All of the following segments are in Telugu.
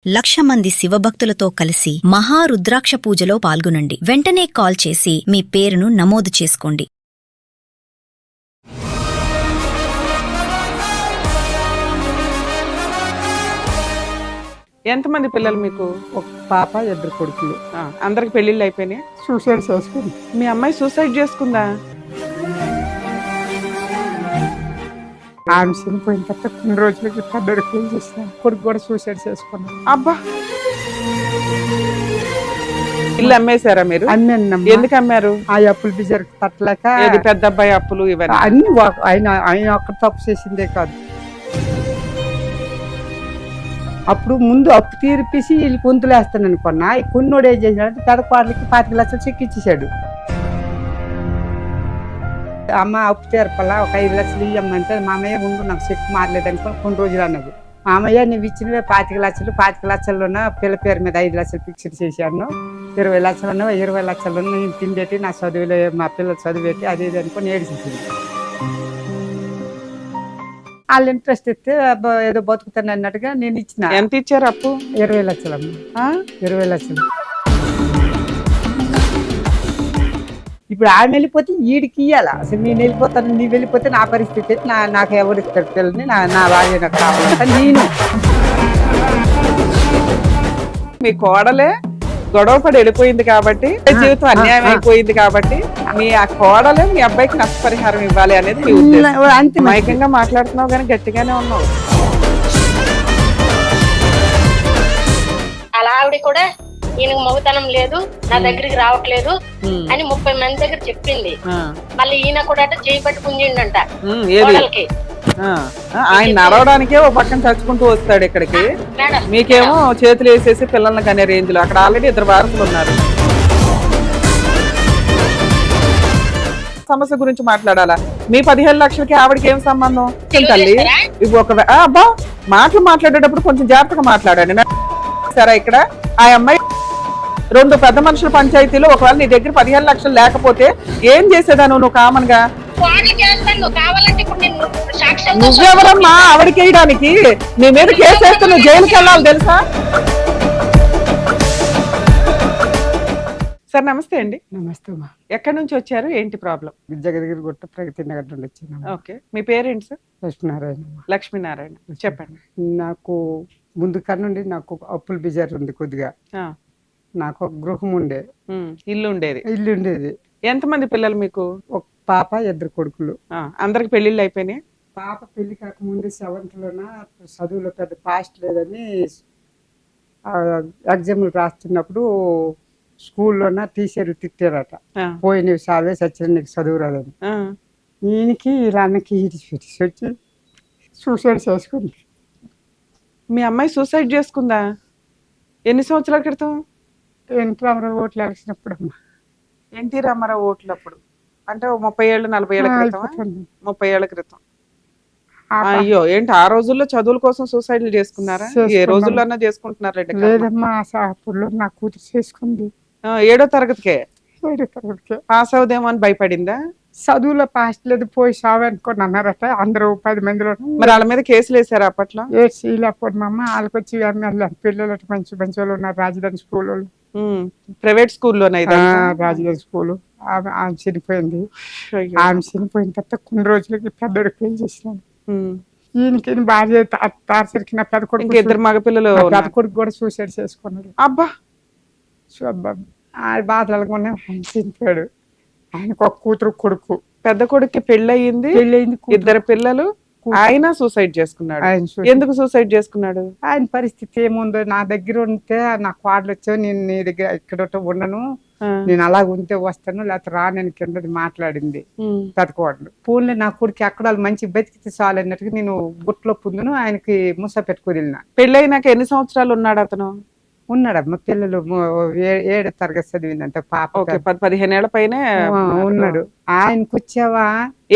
1,00,000 మంది శివభక్తులతో కలిసి మహారుద్రాక్ష పూజలో పాల్గొనండి. వెంటనే కాల్ చేసి మీ పేరును నమోదు చేసుకోండి. ఎంతమంది పిల్లలు మీకు? ఒక పాప, 2 కొడుకులు. అందరికి పెళ్లిళ్ళు అయిపోయినాయి? సూసైడ్ చేసుకుంది. మీ అమ్మాయి సూసైడ్ చేసుకుందా? ఆమె చనిపోయిన తర్వాత కొన్ని రోజులకి పెద్దోడు పెళ్లి చేసిన కొడుకు కూడా సూసైడ్ చేసుకున్నాను. అబ్బా, ఇల్లు అమ్మేశారా మీరు? అమ్మాను. ఎందుకు అమ్మారు? ఆ అప్పులు బిజర్ తట్టలేక. ఏది పెద్ద అబ్బాయి అప్పులు ఇవన్నీ? అన్ని ఆయన ఒక్క తప్పు చేసిందే కాదు. అప్పుడు ముందు అప్పు తీర్పిసి వీళ్ళు పొంతులు వేస్తాను అనుకున్నా. కొన్నోడు ఏం చేసినాడంటే పెదపాటలకి 25 లక్షలు చెక్ ఇచ్చేసాడు. అమ్మ అప్పు తీర్పల్లా ఒక 5 లక్షలు ఇవ్వమంటే మామయ్య ముందు నాకు చెక్ మారలేదు అనుకుని కొన్ని రోజులు అన్నది. మామయ్య నువ్వు ఇచ్చినవే 25 లక్షలు, 25 లక్షల్లోనే పిల్ల పేరు మీద 5 లక్షలు ఫిక్స్డ్ చేశాను. 20 లక్షలు 20 లక్షలు నేను తిండేటి నా చదువులో మా పిల్లలు చదివేటి అది ఇది అనుకుని ఏడిచింది. వాళ్ళు ఇంట్రెస్ట్ ఇస్తే ఏదో బతుకుతాను అన్నట్టుగా నేను ఇచ్చిన. ఎంత ఇచ్చారు అప్పు? 20 లక్షలు అమ్మ. 20 లక్షలు. ఇప్పుడు ఆమె వెళ్ళిపోతే వీడికి ఇయ్యాల. అసలు నేను వెళ్ళిపోతాను, నీ వెళ్ళిపోతే నా పరిస్థితి నాకు ఎవరు ఇస్తారు పిల్లని? నా భార్య నాకు కావాలంట. నేను మీ కోడలే గొడవ పడి వెళ్ళిపోయింది కాబట్టి, జీవితం అన్యాయం అయిపోయింది కాబట్టి మీ ఆ కోడలే మీ అబ్బాయికి నష్టపరిహారం ఇవ్వాలి అనేది మీ ఉద్దేశం. అంతే. మైకంగా మాట్లాడుతున్నావు కానీ గట్టిగానే ఉన్నావు. అలా ఆవిడ కూడా ఈయనకు మొగతనం లేదు, నా దగ్గరికి రావట్లేదు అని 30 మంది దగ్గర చెప్పింది. మళ్ళీ ఈయన కూడా చేయి పట్టి పుంజిండంట. ఆయన నడవడానికే ఓ పక్కన చచ్చుకుంటూ వస్తాడు ఇక్కడికి, మీకేమో చేతులు వేసేసి పిల్లల్ని కనే రేంజ్ లో. అక్కడ ఆల్రెడీ 2 వారసులు ఉన్నారు. సమస్య గురించి మాట్లాడాలా? మీ 15 లక్షలకి ఆవిడకి ఏం సంబంధం? తల్లి ఒక అబ్బా మాట్లాడేటప్పుడు కొంచెం జాగ్రత్తగా మాట్లాడండి. సరే, ఇక్కడ ఆ అమ్మాయి 2 పెద్ద మనుషుల పంచాయతీలో ఒకవేళ నీ దగ్గర 15 లక్షలు లేకపోతే ఏం చేసేదాను నువ్వు కామన్ గా? నువ్వెవరమ్మా ఆవిడకి వేయడానికి? నీ మీద కేసు వేస్తే నువ్వు జైలుకి వెళ్ళాలి తెలుసా? సార్ నమస్తే అండి. నమస్తే అమ్మా. ఎక్కడి నుంచి వచ్చారు? ఏంటి ప్రాబ్లం? జగదగిరి గుట్ట ప్రగతి నగర్ నుండి వచ్చాను. ఓకే, మీ పేరేంటి సార్? లక్ష్మీనారాయణ. లక్ష్మీనారాయణ, చెప్పండి. నాకు ముందు కన్నుండి నాకు అప్పులు బిజారు ఉంది కొద్దిగా. నాకు ఒక గృహం ఉండే, ఇల్లు ఉండేది. ఇల్లు ఉండేది. ఎంతమంది పిల్లలు మీకు? ఒక పాప, 2 కొడుకులు. అందరికి పెళ్లిళ్ళు అయిపోయినాయి? పాప పెళ్లి కాకముందు 7th లోన చదువులో పెద్ద పాస్ట్ లేదని ఎగ్జామ్లు రాస్తున్నప్పుడు స్కూల్లోన టీచర్లు తిట్టారట. పోయి నీవు సావే సచిన నీకు చదువు రాదని. ఈయనకి ఇలా అన్నకి ఇడిచి వచ్చి సూసైడ్ చేసుకుంది. మీ అమ్మాయి సూసైడ్ చేసుకుందా? ఎన్ని సంవత్సరాల క్రితం? ఎన్టీ రామారావు ఓట్లు వేసినప్పుడు అమ్మా. ఎన్టీ రామారావు ఓట్లప్పుడు అంటే 30 ఏళ్ళు 40 ఏళ్ల క్రితం? 30 ఏళ్ల క్రితం. అయ్యో, ఏంటి ఆ రోజుల్లో చదువుల కోసం సూసైడ్లు చేసుకున్నారా? ఏ రోజుల్లో అన్నా చేసుకుంటున్నారు? లేదమ్మా, అప్పుడు నా కూతురు చేసుకుంది. 7వ తరగతికే? 7వ తరగతికే. పాస్ అవుదేమో అని భయపడిందా? చదువులో పాస్ లేదు, పోయి సావు అనుకోని అన్నారట అందరూ 10 మందిలో. మరి వాళ్ళ మీద కేసులు వేసారు అప్పట్లో? లేకపోతే మా అమ్మ వాళ్ళకి వచ్చి పిల్లలు మంచి మంచి వాళ్ళు ఉన్నారు. రాజధాని స్కూల్ వాళ్ళు, ప్రైవేట్ స్కూల్లోనే. రాజధాని స్కూల్. ఆమె చనిపోయింది. ఆమె చనిపోయిన తర్వాత కొన్ని రోజులకి పెద్దోడు పెళ్లి చేసినాను. ఈయనకి భార్య తారసరికి నా పెద్ద కొడుకు, 2 మగపిల్లలు. పెద్ద కొడుకు కూడా సూసైడ్ చేసుకున్నాడు. అబ్బా, ఆ బాధలు ఆయన చనిపోయాడు. ఆయనకు ఒక కూతురు కొడుకు. పెద్ద కొడుకు పెళ్ళయింది, 2 పిల్లలు. ఆయన సూసైడ్ చేసుకున్నాడు. ఎందుకు సూసైడ్ చేసుకున్నాడు? ఆయన పరిస్థితి ఏముందో, నా దగ్గర ఉంటే నాకు వాడలు వచ్చావు, నేను నీ దగ్గర ఇక్కడ ఉండను, నేను అలాగ ఉంటే వస్తాను లేకపోతే రా నేను కింద మాట్లాడింది పెద్ద కోడలు. పూల్ని నా కొడుకు ఎక్కడ మంచి బతికితే చాలు అన్నట్టుగా నేను గుట్లో పుందును ఆయనకి ముస పెట్టుకుని వెళ్ళిన. పెళ్ళైనాక ఎన్ని సంవత్సరాలు ఉన్నాడు అతను? ఉన్నాడమ్మా, పిల్లలు 7వ తరగతి చదివిందంట పాప. 15 ఏళ్ల పైన ఉన్నాడు. ఆయనకు వచ్చావా?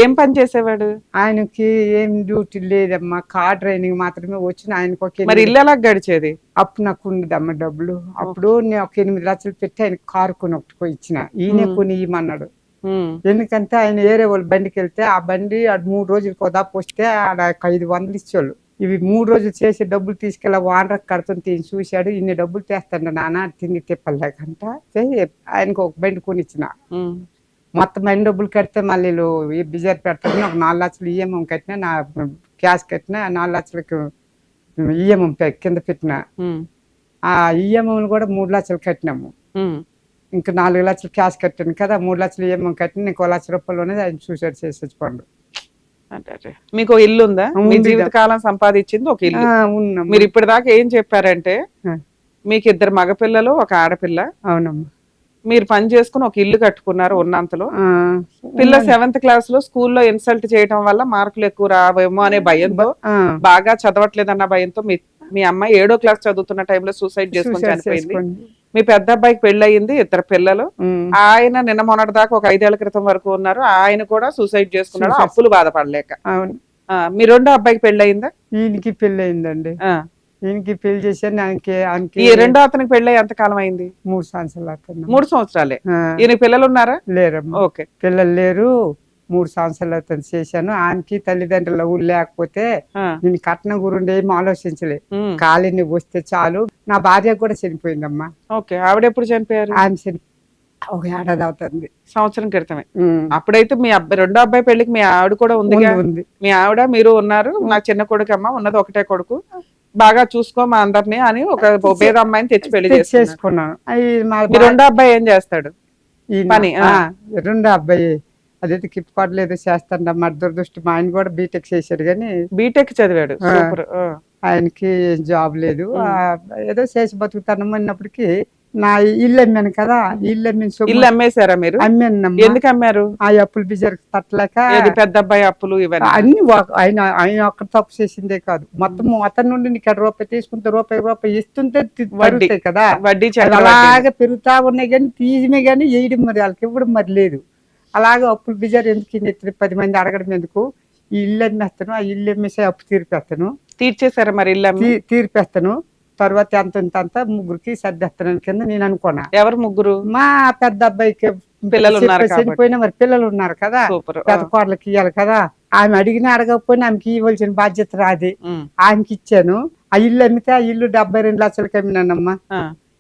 ఏం పని చేసేవాడు? ఆయనకి ఏం డ్యూటీ లేదమ్మా, కార్ ట్రైనింగ్ మాత్రమే వచ్చిన. ఆయనకు ఒక మరి ఇల్లు ఎలా గడిచేది? అప్పుడు నాకు ఉండదమ్మా డబ్బులు. అప్పుడు నేను ఒక 8 లక్షలు పెట్టి ఆయన కారు కొని ఒకటి ఇచ్చిన. ఈయనే కొని ఇవ్వమన్నాడు. ఎందుకంటే ఆయన వేరే వాళ్ళు బండికి వెళ్తే ఆ బండి 3 రోజులకు దాపు వస్తే ఆడ 500 ఇచ్చేవాళ్ళు. ఇవి 3 రోజులు చేసి డబ్బులు తీసుకెళ్ళి వానరకు కడుతుంది ఈయన చూశాడు. ఇన్ని డబ్బులు తెస్తాడు నాన్న తిండి తిప్పలేకంట ఆయనకు ఒక బండి కొనిచ్చిన. మొత్తం అన్ని డబ్బులు కడితే మళ్ళీ వీళ్ళు బిజర్ పెడతాను. ఒక 4 లక్షలు ఈఎంఐ కట్టినా, నా క్యాష్ కట్టినా, 4 లక్షలకు ఈఎంఐ కింద పెట్టిన. ఆ ఈఎంఐలు కూడా 3 లక్షలు కట్టినాము. ఇంకా 4 లక్షలు క్యాష్ కట్టాను కదా, 3 లక్షలు ఈఎంఐ కట్టిన. ఇంకో ₹1,00,000 ఉన్నది ఆయన సూసైడ్ చేసి చచ్చిపోండు. మీకు ఇల్లు ఉందా? మీ జీవితకాలం సంపాదించింది ఒక ఇల్లు. ఉన్నాం. మీరు ఇప్పటిదాకా ఏం చెప్పారంటే మీకు 2 మగపిల్లలు, ఒక ఆడపిల్ల. అవునమ్మా. మీరు పని చేసుకుని ఒక ఇల్లు కట్టుకున్నారు ఉన్నంతలో. పిల్ల 7th క్లాస్ లో స్కూల్లో ఇన్సల్ట్ చేయడం వల్ల మార్కులు ఎక్కువ రావేమో అనే భయంతో, బాగా చదవట్లేదన్న భయంతో మీ అమ్మాయి 7వ క్లాస్ చదువుతున్న టైంలో సూసైడ్ చేసుకుని చనిపోయింది. మీ పెద్ద అబ్బాయికి పెళ్లి అయ్యింది, 2 పిల్లలు. ఆయన నిన్న మొన్నటి దాకా ఒక 5 ఏళ్ల క్రితం వరకు ఉన్నారు. ఆయన కూడా సూసైడ్ చేసుకున్నాడు, అప్పులు బాధపడలేక. అవును. మీ 2వ అబ్బాయికి పెళ్లి అయిందా? ఈయనకి పెళ్లి అయిందండి. ఈయనకి పెళ్లి చేశాను. ఈ 2వ అతనికి పెళ్లి ఎంత కాలం అయింది? 3 సంవత్సరాలు. 3 సంవత్సరాలే. ఈయన పిల్లలు ఉన్నారా? లేరమ్మా. ఓకే. పిల్లలు లేరు. 3 సంవత్సరాలు అతను చేశాను. ఆయనకి తల్లిదండ్రుల ఊరు లేకపోతే నేను కట్నం గురించి ఏం ఆలోచించలే. కాలిని వస్తే చాలు. నా భార్య కూడా చనిపోయిందమ్మా. ఓకే. ఆవిడ ఎప్పుడు చనిపోయారు? ఆయన ఒక ఏడాది అవుతుంది. సంవత్సరం క్రితమే. అప్పుడైతే మీ 2వ అబ్బాయి పెళ్లికి మీ ఆవిడ కూడా ఉంది. మీ ఆవిడ మీరు ఉన్నారు. నా చిన్న కొడుకు అమ్మ ఉన్నది ఒకటే కొడుకు, బాగా చూసుకో మా అందరినీ అని ఒక పేద అమ్మాయిని తెచ్చి పెళ్లి చేసుకున్నాను. 2వ అబ్బాయి ఏం చేస్తాడు పని? 2వ అబ్బాయి అదైతే కిప్పాట్లు ఏదో చేస్తాడు. మా దురదృష్టం. ఆయన కూడా బీటెక్ చేశాడు, కానీ బీటెక్ చదివాడు. ఆయనకి జాబ్ లేదు. ఏదో చేసి బతుకుతాను అన్నప్పటికీ నా ఇల్లు అమ్మాను కదా, ఇల్లు అమ్మేశారా మీరు? అమ్మాను. ఎందుకు అమ్మారు? ఆ అప్పులు బిజర్ తట్టలేక. పెద్ద అబ్బాయి అప్పులు ఇవన్నీ అన్ని ఆయన ఒక్క తప్పు చేసిందే కాదు, మొత్తం అతని నుండి నీకు రూపాయి తీసుకుంటే రూపాయి ఇస్తుంటే పడుతాయి కదా, వడ్డీ అలాగే పెరుగుతా ఉన్నాయి. కానీ తీయడమే కానీ వేయడం మరి వాళ్ళకి ఇవ్వడం మరి లేదు. అలాగే అప్పులు బిజర్ ఎందుకు 10 మంది అడగడం ఎందుకు? ఈ ఇల్లు అమ్మేస్తాను, ఆ ఇల్లు అమ్మేసి అప్పు తీర్పేస్తాను. తీర్చేశారా మరి? ఇల్లు తీర్పేస్తాను. తర్వాత అంత ముగ్గురికి సర్దేస్తాను కింద నేను అనుకున్నా. ఎవరు ముగ్గురు? మా పెద్ద అబ్బాయికి పిల్లలు చనిపోయినా మరి పిల్లలు ఉన్నారు కదా, పెద్ద కోడలకి ఇవ్వాలి కదా. ఆమె అడిగినా అడగకపోయినా ఆమెకి ఇవ్వాల్సిన బాధ్యత రాది. ఆమెకి ఇచ్చాను. ఆ ఇల్లు అమ్మితే ఆ ఇల్లు 72 లక్షలకి అమ్మినానమ్మా.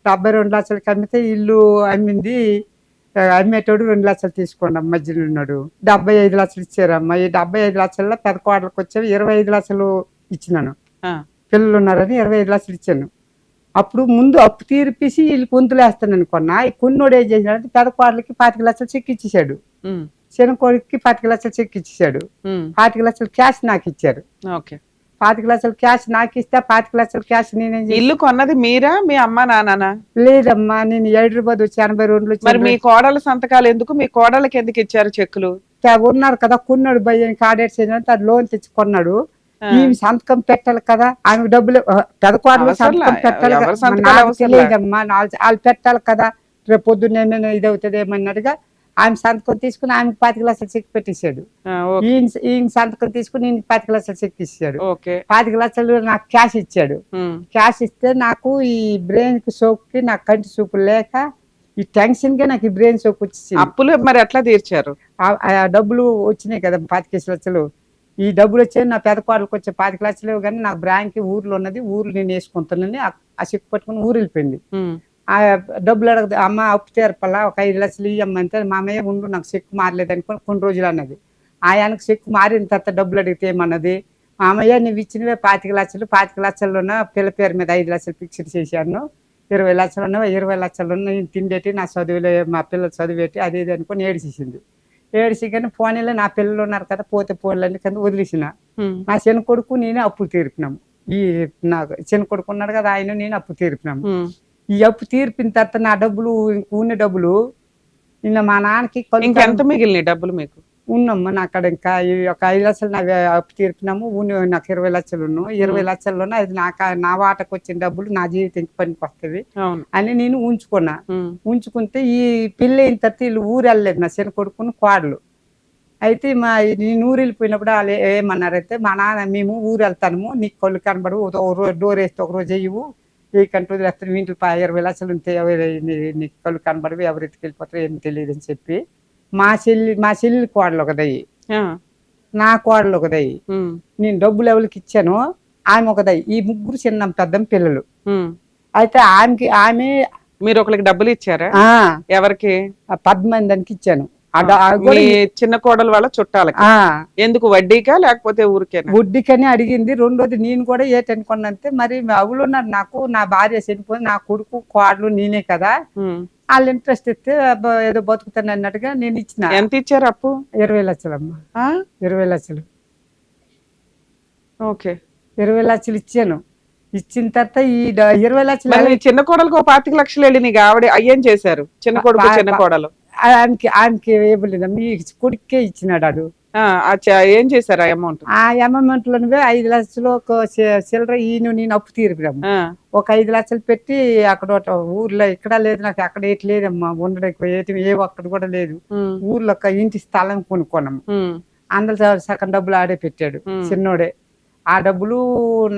72 లక్షలకి అమ్మితే ఇల్లు అమ్మింది. అమ్మేటోడు 2 లక్షలు తీసుకోండి మధ్యలో ఉన్నాడు. 75 లక్షలు ఇచ్చారమ్మా. ఈ 75 లక్షల్లో పెద్ద కోడలకు వచ్చేవి 25 లక్షలు ఇచ్చినాను. పిల్లలు ఉన్నారని 25 లక్షలు ఇచ్చాను. అప్పుడు ముందు అప్పు తీర్పిసి వీళ్ళు పొంతులు వేస్తాను అనుకున్నా. ఈ కొన్నోడు ఏం చేసినాడు, పెద్ద కోడలకి 25 లక్షలు చెక్ ఇచ్చేసాడు, చిన్న కోడికి 25 లక్షలు చెక్ ఇచ్చేసాడు. 25 లక్షలు క్యాష్ నాకు ఇచ్చారు. 25 లక్షలు క్యాష్ నాకు ఇస్తే 25 లక్షలు క్యాష్ నేనేం చేసి. ఇల్లు కొన్నది మీరా మీ అమ్మ నాన్న? లేదమ్మా, నేను హైదరాబాద్ వచ్చి 82లో. మరి మీ కోడల సంతకాలు ఎందుకు? మీ కోడలకి ఎందుకు ఇచ్చారు చెక్కులు? ఉన్నారు కదా, కొన్నాడు భయ్య కార్డెట్స్ అది లోన్ తెచ్చి కొన్నాడు. ఈ సంతకం పెట్టాలి కదా, ఆమె డబ్బులు పెద్ద కోడలు సంతకం పెట్టాలి లేదమ్మా, వాళ్ళు పెట్టాలి కదా. రేపు పొద్దున్న ఏమైనా ఇది అవుతుంది ఏమన్నట్టుగా ఆమె సంతకం తీసుకుని ఆమెకు 25 లక్షలు చెక్ పెట్టేశాడు. ఈయన సంతకం తీసుకుని ఈయన 25 లక్షలు చెక్ ఇచ్చాడు. 25 లక్షలు నాకు క్యాష్ ఇచ్చాడు. క్యాష్ ఇస్తే నాకు ఈ బ్రెయిన్ కి సోక్కి నాకు కంటి చూపు లేక ఈ టెన్షన్ గా నాకు ఈ బ్రెయిన్ సోక్ వచ్చేసి. అప్పులు మరి ఎట్లా తీర్చారు? ఆ డబ్బులు వచ్చినాయి కదా 25 లక్షలు. ఈ డబ్బులు వచ్చాయి. నా పెద్ద కోడలకు వచ్చే 25 లక్షలు కానీ నాకు బ్యాంక్ ఊర్లో ఉన్నది, ఊర్లో నేను వేసుకుంటానని ఆ చెక్ పట్టుకుని ఊరు వెళ్ళిపోయింది. ఆ డబ్బులు అడగదు. అమ్మ అప్పు తీర్పల్లా ఒక 5 లక్షలు ఇవ్వమంటే మామయ్య ఉండు నాకు చెక్ మారలేదు అనుకుని కొన్ని రోజులు అన్నది. ఆయనకు చెక్ మారిన తర్వాత డబ్బులు అడిగితే ఏమన్నది, మామయ్య నువ్వు ఇచ్చినవే 25 లక్షలు, 25 లక్షల్లోన పిల్ల పేరు మీద 5 లక్షలు ఫిక్స్డ్ చేశాను, 20 లక్షలు ఉన్నవా, 20 లక్షలు ఉన్న నేను తిండేటి నా చదువులే మా పిల్లలు చదివేటి అది ఇది అనుకుని ఏడిచేసింది. ఏడిసి కానీ ఫోన్లో నా పిల్లలు ఉన్నారు కదా, పోతే ఫోన్లన్నీ కింద వదిలేసిన. నా చిన్న కొడుకు నేనే అప్పులు తీర్పినాము. ఈ నాకు చిన్న కొడుకు ఉన్నాడు కదా, ఆయన నేను అప్పు తీర్పినాము. ఈ అప్పు తీర్పిన తర్వాత నా డబ్బులు ఉన్న డబ్బులు నిన్న మా నాన్నకి ఎంత మిగిలిన డబ్బులు మీకు ఉన్నమ్మా. నా అక్కడ ఇంకా ఒక 5 లక్షలు నాకు అప్పు తీర్పినాము. నాకు 20 లక్షలు ఉన్నావు. 20 లక్షల్లోనే అది నా వాటకు వచ్చిన డబ్బులు నా జీవితం పనికి వస్తుంది అని నేను ఉంచుకున్నా. ఉంచుకుంటే ఈ పిల్ల అయిన తర్వాత వీళ్ళు ఊరు వెళ్ళలేదు, నా చిన్న కొడుకుని కోడలు. అయితే నేను ఊరు వెళ్ళిపోయినప్పుడు వాళ్ళు ఏమన్నారైతే, మా నాన్న మేము ఊరు వెళ్తాము, నీకు కళ్ళు కనబడు, డోర్ వేస్తే ఒక రోజు అయ్యవు ఏ కంట్రోల్ వేస్తాను, ఇంట్లో 20 లక్షలు ఉంటే నీకు కళ్ళు కనబడవు, ఎవరికి వెళ్ళిపోతారో ఏం తెలియదు అని చెప్పి మా చెల్లి కోడలు ఒకదయ్యి, నా కోడలు ఒకదయ్యి. నేను డబ్బులు ఎవరికి ఇచ్చాను ఆమె ఒకదై, ఈ ముగ్గురు చిన్న పెద్ద పిల్లలు. ఉమ్. అయితే ఆమె మీరు ఒకరికి డబ్బులు ఇచ్చారా? ఆ ఎవరికి? 10 మందికి ఇచ్చాను. మీ చిన్న కోడలు వాళ్ళ చుట్టాలకి. ఎందుకు, వడ్డీకా లేకపోతే ఊరికేనా? వడ్డీకని అడిగింది. రెండోది నేను కూడా ఏటనుకున్నంతే, మరి అవులు ఉన్నారు నాకు, నా భార్య చనిపోయింది, నా కొడుకు కోడలు నేనే కదా, వాళ్ళు ఇంట్రెస్ట్ ఇస్తే ఏదో బతుకుతాను అన్నట్టుగా నేను ఇచ్చిన. ఎంత ఇచ్చారు అప్పు? 20 లక్షలమ్మా. 20 లక్షలు. ఓకే, 20 లక్షలు ఇచ్చాను. ఇచ్చిన తర్వాత ఈ 20 లక్షలు మరి చిన్న కోడలకు 25 లక్షలు వెళ్ళి నీకు ఆవిడ అయ్యేం చేశారు? చిన్న కొడుకు చిన్న కోడలు ఆమెకి ఇవ్వలేదమ్మా, ఈ కొడుకే ఇచ్చినాడు. అడు ఏం చేశారు ఆ అమౌంట్? ఆ అమౌంట్ లోనే 5 లక్షలు ఒక చిల్లర నేను అప్పు తీరిపిరాము. ఒక 5 లక్షలు పెట్టి అక్కడ ఊర్లో ఇక్కడ లేదు నాకు, అక్కడ ఏటి లేదమ్మా ఉండడానికి, ఏ ఒక్కటి కూడా లేదు. ఊర్లో ఒక ఇంటి స్థలం కొనుక్కున్నాము. అందులో సగం డబ్బులు ఆడే పెట్టాడు చిన్నోడే. ఆ డబ్బులు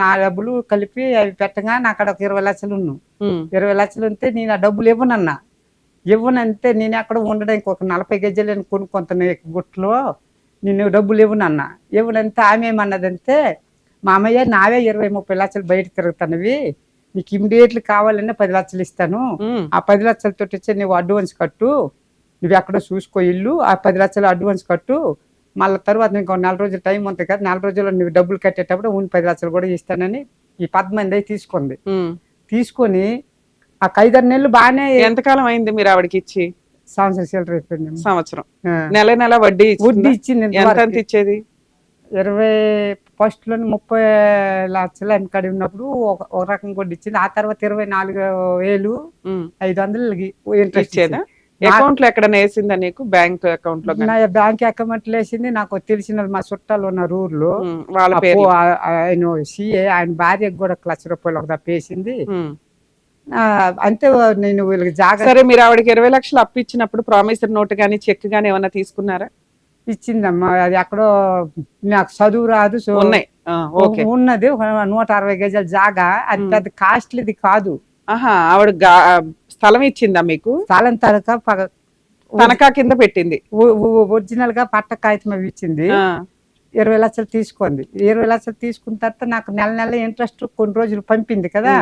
నా డబ్బులు కలిపి అవి పెట్టగా నాకు అక్కడ ఒక 20 లక్షలు ఉన్నాను. 20 లక్షలు ఉంటే నేను ఆ డబ్బులు ఇవ్వనంతే, నేను అక్కడ ఉండడానికి ఒక 40 గజాలు కొనుక్కుంటున్నా గుట్లో, నేను డబ్బులు ఇవ్వనంతే. ఆమె ఏమన్నదంటే, మామయ్య నావే 20-30 లక్షలు బయట తిరుగుతానవి, నీకు ఇమ్మీడియట్లీ కావాలన్నా 10 లక్షలు ఇస్తాను, ఆ 10 లక్షలతో వచ్చి నువ్వు అడ్వాన్స్ కట్టు, నువ్వు ఎక్కడో చూసుకో ఇల్లు, ఆ 10 లక్షలు అడ్వాన్స్ కట్టు, మళ్ళీ తర్వాత ఇంకో 4 రోజులు టైం ఉంటుంది కదా, 4 రోజుల్లో నువ్వు డబ్బులు కట్టేటప్పుడు 10 లక్షలు కూడా ఇస్తానని ఈ 10 మంది తీసుకుంది. తీసుకొని ఆ 5-6 నెలలు బాగానే. ఎంతకాలం అయింది మీరు ఆవిడకి ఇచ్చి? సంవత్సరం చిల్లర అయిపోయింది. సంవత్సరం. నెల వడ్డీ ఇచ్చింది. ఎంత ఇచ్చేది? 20 ఫస్ట్ లోని 30 లక్షలు వెనకడి ఉన్నప్పుడు ఒక రకం వడ్డీ ఇచ్చింది. ఆ తర్వాత 24,500 ఇంట్రెస్ట్ ఇచ్చేదా? అకౌంట్ లో ఎక్కడ వేసిందా నీకు? బ్యాంక్ అకౌంట్ లో? బ్యాంక్ అకౌంట్ లో వేసింది. నాకు తెలిసిన మా చుట్టాలు ఉన్నారు ఊర్లో, వాళ్ళ పేరు. ఆయన సిఏ, ఆయన భార్యకు కూడా ₹1,00,000 ఒక దప్ప వేసింది. అంతే. నేను వీళ్ళకి జాగ్రత్త. సరే, మీరు ఆవిడకి 20 లక్షలు అప్పు ఇచ్చినప్పుడు ప్రామిసరీ నోట్ గానీ చెక్ గానీ ఏమన్నా తీసుకున్నారా? ఇచ్చిందమ్మా. అది ఎక్కడో నాకు చదువు రాదు, ఉన్నది 160 గజాల జాగా. అది పెద్ద కాస్ట్లీది కాదు. ఆవిడ స్థలం ఇచ్చిందా మీకు? స్థలం తనఖా కింద పెట్టింది. ఒరిజినల్ గా పట్ట కాగితం ఇచ్చింది. 20 లక్షలు తీసుకుంది. 20 లక్షలు తీసుకున్న తర్వాత నాకు నెల ఇంట్రెస్ట్ కొన్ని రోజులు పంపింది కదా,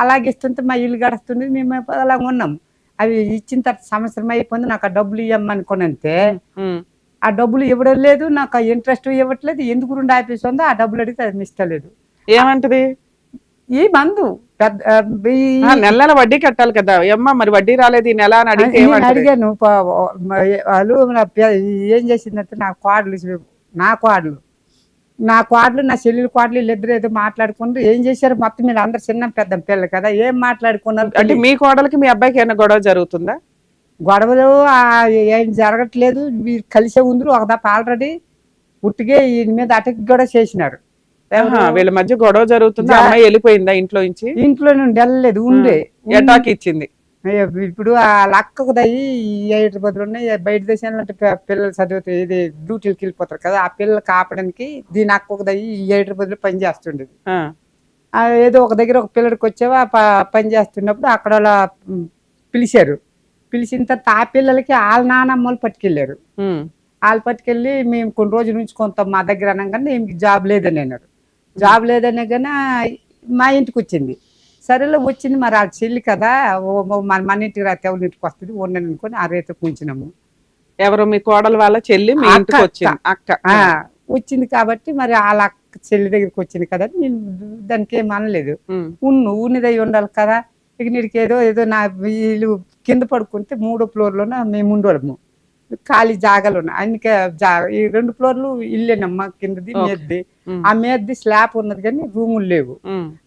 అలాగే ఇస్తుంటే మా ఇల్లు గడుస్తుంది, మేము అలాగ ఉన్నాం. అవి ఇచ్చిన తర్వాత సంవత్సరం అయిపోయింది. నాకు ఆ డబ్బులు ఇవ్వమనుకోనంతే, ఆ డబ్బులు ఇవ్వడం లేదు, నాకు ఆ ఇంట్రెస్ట్ ఇవ్వట్లేదు. ఎందుకు 2 ఆఫీస్ ఉందో ఆ డబ్బులు అడిగితే అది ఇస్తలేదు. ఏమంటది? ఈ మందు నెల వడ్డీ కట్టాలి కదా అమ్మ, మరి వడ్డీ రాలేదు ఈ నెల అని అడిగాను. వాళ్ళు ఏం చేసిందంటే, నా కోడలు నా చెల్లెలు కోడలు వీళ్ళిద్దరు ఏదో మాట్లాడుకుంటూ ఏం చేశారు మొత్తం మీరు అందరు చిన్న పెద్ద పిల్లలు కదా, ఏం మాట్లాడుకున్నారు అంటే మీ కోడలికి మీ అబ్బాయికి ఏమైనా గొడవ జరుగుతుందా? గొడవలు ఏం జరగట్లేదు. వీరు కలిసే ఉందరు. ఒక దప్ప ఆల్రెడీ పుట్టిగే ఈయన మీద అటాక్ కూడా చేసినారు. వీళ్ళ మధ్య గొడవ జరుగుతుంది. అమ్మాయి వెళ్ళిపోయిందా ఇంట్లో నుంచి? ఇంట్లో నుండి వెళ్ళలేదు, ఉండే అటాక్ ఇచ్చింది. ఇప్పుడు ఆ లక్కకు దయ్యి హైదరాబాద్ ఉన్నాయి, బయట దేశాలు అంటే పిల్లలు చదివితే ఇది డ్యూటీలకు వెళ్ళిపోతారు కదా, ఆ పిల్లలు కాపడానికి దీని అక్క దయ్యి హైదరాబాద్ లో పని చేస్తుండేది. ఏదో ఒక దగ్గర ఒక పిల్లడికి వచ్చావా పని చేస్తున్నప్పుడు అక్కడ అలా పిలిచారు. పిలిచిన తర్వాత ఆ పిల్లలకి వాళ్ళ నానమ్మలు పట్టుకెళ్ళారు. వాళ్ళు పట్టుకెళ్ళి మేము కొన్ని రోజుల నుంచి కొంత మా దగ్గర అనగానే ఏమి జాబ్ లేదని అన్నారు. జాబ్ లేదనే కానీ మా ఇంటికి వచ్చింది. సరేలే వచ్చింది, మరి ఆ చెల్లి కదా మన ఇంటికి రాతే ఎవరి ఇంటికి వస్తుంది ఉండని అనుకొని ఆ రేత కూర్చున్నాము. ఎవరు? మీ కోడలు వాళ్ళ చెల్లి మీ ఇంటికి వచ్చింది. అక్క వచ్చింది కాబట్టి మరి వాళ్ళ అక్క చెల్లి దగ్గరికి వచ్చింది కదా, నేను దానికి ఏం అనలేదు. ఉన్నదై ఉండాలి కదా. ఇక నీడికి ఏదో నా వీళ్ళు కింద పడుకుంటే 3వ ఫ్లోర్లోన మేము ఉండడము, ఖాళీ జాగాలు ఉన్నాయి. అందుకే ఈ 2 ఫ్లోర్లు ఇల్లేనమ్మా, కిందది మేద్ది. ఆ మేద్ది స్లాబ్ ఉన్నది కానీ రూములు లేవు.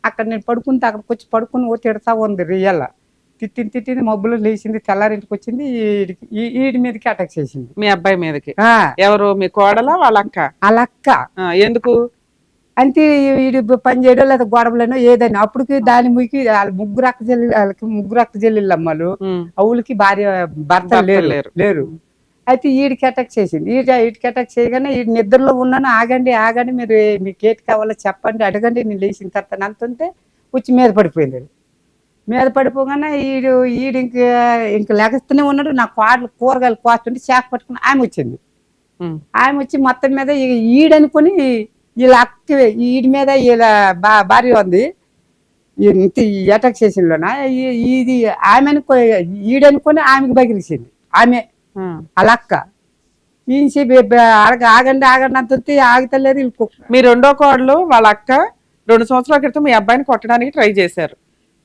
అక్కడ నేను పడుకుంటే అక్కడికి వచ్చి పడుకుని తిడతా ఉంది. రియల్ తిట్టింది మబ్బులు లేచింది. తెల్లారింటికి వచ్చింది, ఈడి మీదకి అటాక్ చేసింది. మీ అబ్బాయి మీదకి? ఎవరు? మీ కోడలా వాళ్ళ అక్క? వాళ్ళ అక్క. ఎందుకు అంటే వీడి పని చేయడం లేదా గొడవలేనో ఏదైనా. అప్పటికి దాని మురికి వాళ్ళకి ముగ్గురు అక్క చెల్లెళ్ళు అమ్మలు, అవులకి భార్య భర్త లేరు. అయితే వీడికి అటాక్ చేసింది. వీడికి అటాక్ చేయగానే వీడి నిద్రలో ఉన్నాను. ఆగండి మీరు మీకు ఏటి కావాలో చెప్పండి, అడగండి, నేను లేచిన తర్వాత అంతుంటే వచ్చి మీద పడిపోయింది. మీద పడిపోగానే ఈడు ఇంక లెగస్తూనే ఉన్నాడు. నా కూరగాయలు కోస్తుంటే చేప పట్టుకుని ఆమె వచ్చింది. ఆమె వచ్చి మొత్తం మీద ఈడనుకొని వీళ్ళ అక్క వీడి మీద వీళ్ళ భార్య ఉంది ఇంత అటాక్ చేసింలోనా ఇది ఆమె అనుకో ఈడనుకొని ఆమెకు బగిలిసింది ఆమె వాళ్ళ అక్క ఆగండి ఆగండి అంత ఆగుతలేరు వీళ్ళకు. మీ రెండో కోడలు వాళ్ళ అక్క 2 సంవత్సరాల క్రితం మీ అబ్బాయిని కొట్టడానికి ట్రై చేశారు.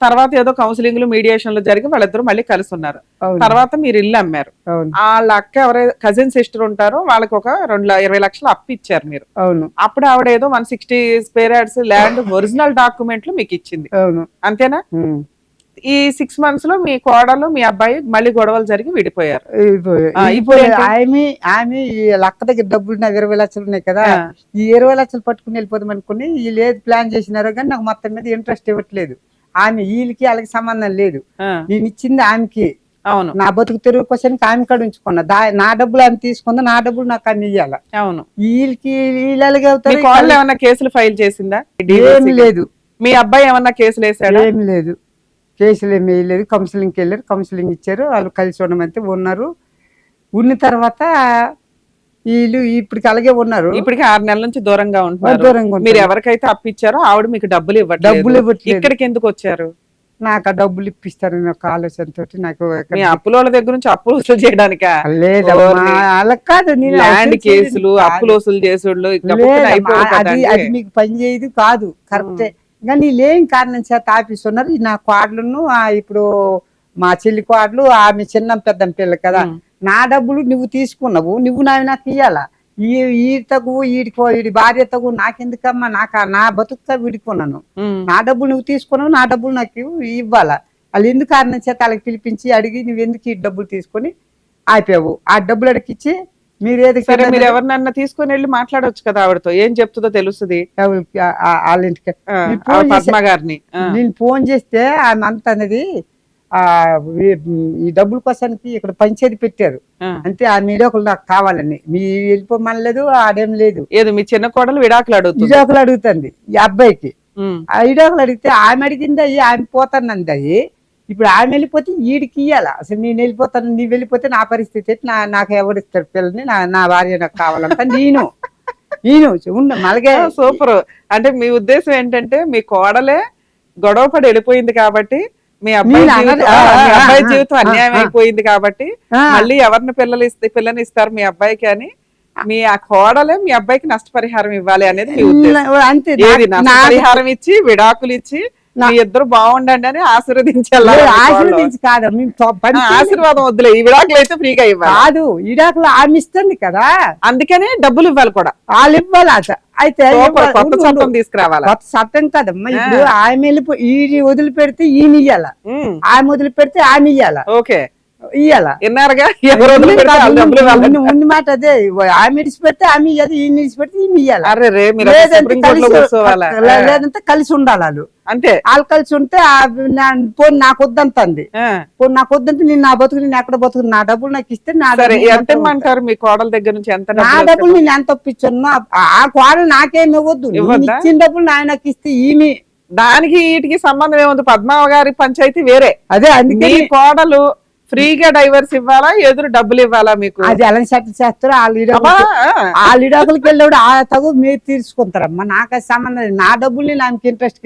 తర్వాత ఏదో కౌన్సిలింగ్లు మీడియేషన్లు జరిగి వాళ్ళిద్దరు మళ్ళీ కలిసి ఉన్నారు. తర్వాత మీరు ఇల్లు అమ్మారు. వాళ్ళ అక్క ఎవరైతే కజిన్ సిస్టర్ ఉంటారో వాళ్ళకి ఒక 20 లక్షలు అప్పు ఇచ్చారు మీరు. అవును. అప్పుడు ఆవిడ ఏదో 160 స్క్వేర్ యార్డ్స్ ల్యాండ్ ఒరిజినల్ డాక్యుమెంట్లు మీకు ఇచ్చింది. అవును. అంతేనా? ఈ 6 months లో మీ కోడలు మీ అబ్బాయి మళ్ళీ గొడవలు జరిగి విడిపోయారు. ఆమె లక్క దగ్గర డబ్బులు నాకు 20 లక్షలు ఉన్నాయి కదా, ఈ 20 లక్షలు పట్టుకుని వెళ్ళిపోదాం అనుకుని వీళ్ళు ఏది ప్లాన్ చేసినారో కానీ నాకు మొత్తం మీద ఇంట్రెస్ట్ ఇవ్వట్లేదు. ఆమె వీళ్ళకి వాళ్ళకి సంబంధం లేదు. నేను ఇచ్చింది ఆమెకి. అవును. నా బతుకు తెరువు క్వశ్చన్ ఆమె కాడ ఉంచుకున్నా. నా డబ్బులు ఆమె తీసుకుందా, నా డబ్బులు నాకు ఆమె ఇయ్యాల. అవును. వీళ్ళకి వీళ్ళకి అవుతారు. ఏమన్నా కేసులు ఫైల్ చేసిందా? ఏమి లేదు. మీ అబ్బాయి ఏమన్నా కేసులు వేసాడా? ఏమి లేదు, కేసులు ఏమి వేయలేదు. కౌన్సిలింగ్కి వెళ్ళారు, కౌన్సిలింగ్ ఇచ్చారు, వాళ్ళు కలిసి ఉండమంటే ఉన్నారు. ఉన్న తర్వాత వీళ్ళు ఇప్పటికి అలాగే ఉన్నారు. ఇప్పటికి 6 నెలల నుంచి దూరంగా ఉంటున్నారు. మీరు ఎవరికైతే అప్పిచ్చారో ఆవిడ మీకు డబ్బులు ఇవ్వట్లేదు. ఇక్కడికి ఎందుకు వచ్చారు? నాకు ఆ డబ్బులు ఇప్పిస్తారని ఒక ఆలోచనతో నాకు అప్పుల దగ్గర నుంచి అప్పులు వసూలు చేయడానికా? అలా కాదు, ల్యాండ్ కేసులు అప్పులు వసూలు చేసుడు అది మీకు పని చేయదు కాదు, కరెక్టే. ఇంకా నీళ్ళేం కారణం చేత ఆఫీస్ ఉన్నారు. నా కోడలను ఇప్పుడు మా చెల్లి కోడలు ఆమె చిన్న పెద్ద పిల్ల కదా, నా డబ్బులు నువ్వు తీసుకున్నావు, నువ్వు నాకు ఇయ్యాలా. ఈ తగు వీడి భార్య తగు నాకెందుకమ్మా, నా బతుకుతా వీడుకున్నాను. నా డబ్బులు నువ్వు తీసుకున్నావు, నా డబ్బులు నాకు ఇవ్వాలా. వాళ్ళు ఎందుకు కారణం చేత వాళ్ళకి పిలిపించి అడిగి నువ్వు ఎందుకు ఈ డబ్బులు తీసుకొని ఆపావు. ఆ డబ్బులు అడిగిచ్చి మీరు ఎవరినన్నా తీసుకుని వెళ్ళి మాట్లాడొచ్చు కదా ఆవిడతో, ఏం చెప్తుందో తెలుస్తుంది. వాళ్ళ ఇంటికి పద్మ గారిని నేను ఫోన్ చేస్తే ఆమె అంత అనేది ఈ డబ్బుల కోసానికి ఇక్కడ పంచేది పెట్టారు అంతే. ఆ మీడియాకులు నాకు కావాలని మీ వెళ్ళిపోమనలేదు, ఆడేం లేదు. ఏదో మీ చిన్న కోడలు విడాకులు అడుగుతుంది ఈ అబ్బాయికి. ఆ విడాకులు అడిగితే ఆమె అడిగింది అయ్యి, ఆమె పోతానంది అయ్యి. ఇప్పుడు ఆమె వెళ్ళిపోతే వీడికి ఇయ్యాల. అసలు నేను వెళ్ళిపోతాను, నీవు వెళ్ళిపోతే నా పరిస్థితి నాకు ఎవరిస్తారు పిల్లని, నా భార్య నాకు కావాలంట. నేను మలగే సూపర్. అంటే మీ ఉద్దేశం ఏంటంటే మీ కోడలే గొడవ పడి వెళ్ళిపోయింది కాబట్టి, మీ అబ్బాయి జీవితం అన్యాయం అయిపోయింది కాబట్టి మళ్ళీ ఎవరిని పిల్లని ఇస్తారు మీ అబ్బాయికి అని మీ ఆ కోడలే మీ అబ్బాయికి నష్టపరిహారం ఇవ్వాలి అనేది మీ ఉద్దేశం. ఏది నష్టపరిహారం ఇచ్చి విడాకులు ఇచ్చి మీ ఇద్దరు బాగుండండి అని ఆశీర్వదించాలి. ఆశీర్వాదం వద్దులే, ఈ విడాకులు అయితే ఫ్రీగా ఇవ్వాలి. కాదు, విడాకులు ఆమె ఇస్తుంది కదా, అందుకనే డబ్బులు ఇవ్వాలి కూడా. వాళ్ళు ఇవ్వాలి. అయితే కొత్త చట్టం తీసుకురావాలి. కొత్త చట్టం కదమ్మా. ఇప్పుడు ఆమె ఈ వదిలిపెడితే ఈయన ఇయ్యాల, ఆమె వదిలిపెడితే ఆమె ఇయ్యాల. ఓకే, ఇయ్యాల. విన్నారుగా? ఉన్న మాట అదే. ఆమె ఇడిచిపెడితే ఆమె ఇయ్యాలి, ఈయన ఇడిచిపెడితే ఈమె ఇయ్యాలి. లేదంటే కలిసి ఉండాలి వాళ్ళు. అంతే. వాళ్ళు కలిసి ఉంటే పోనీ నాకు వద్దంటుంది, పోనీ నాకు వద్దంటే నేను నా బతుకు నేను ఎక్కడ బతుకు, నా డబ్బులు నాకు ఇస్తే ఎంత ఇమ్మంటారు మీ కోడల దగ్గర నుంచి? ఎంత నా డబ్బులు నేను ఎంత ఒప్పించున్నా ఆ కోడలు నాకేమి ఇవ్వద్దు, ఇచ్చిన డబ్బులు నాకు ఇస్తే ఈమె. దానికి వీటికి సంబంధం ఏముంది? పద్మావ గారి పంచాయతీ వేరే. అదే అందుకే కోడలు ఫ్రీగా డైవర్స్ ఇవ్వాలా, ఎదురు డబ్బులు ఇవ్వాలా? మీకు అది ఎలా సెటిల్ చేస్తారు? ఆ లీడాకులకి వెళ్ళాడు ఆ తగు మీరు తీసుకుంటారమ్మా, నాకు సంబంధం. నా డబ్బులు ఆమెకి ఇంట్రెస్ట్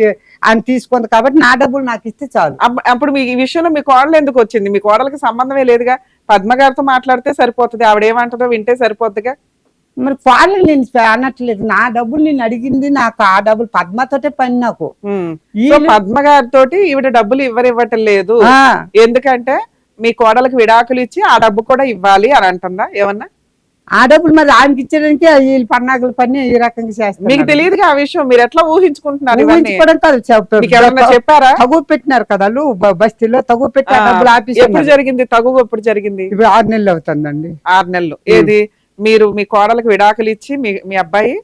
ఆమె తీసుకుంది కాబట్టి నా డబ్బులు నాకు ఇస్తే చాలు. అప్పుడు మీ ఈ విషయంలో మీ కోడలు ఎందుకు వచ్చింది? మీ కోడలకి సంబంధమే లేదుగా, పద్మ గారితో మాట్లాడితే సరిపోతుంది, ఆవిడేమంటుందో వింటే సరిపోతుందిగా. మరి కోడలు నేను అనట్లేదు, నా డబ్బులు నేను అడిగింది, నాకు ఆ డబ్బులు పద్మతోటే పని. నాకు పద్మ గారితో ఈవిడ డబ్బులు ఇవ్వటం లేదు, ఎందుకంటే మీ కోడలకు విడాకులు ఇచ్చి ఆ డబ్బు కూడా ఇవ్వాలి అని అంటుందా ఏమన్నా? ఆ డబ్బులు మరి ఆమెకి ఇచ్చేదానికి వీళ్ళు పన్నాగుల పని ఈ రకంగా చేస్తారు. మీకు తెలియదుగా ఆ విషయం, మీరు ఎట్లా ఊహించుకుంటున్నారు? చెప్పారా? తగు పెట్టినారు కదా బస్తీలో, తగు పెట్టి డబ్బులు ఆఫీస్. ఎప్పుడు జరిగింది తగు? ఎప్పుడు జరిగింది? ఇప్పుడు 6 నెలలు అవుతుందండి. 6 నెలలు. ఏది మీరు మీ కోడలకు విడాకులు ఇచ్చి మీ అబ్బాయి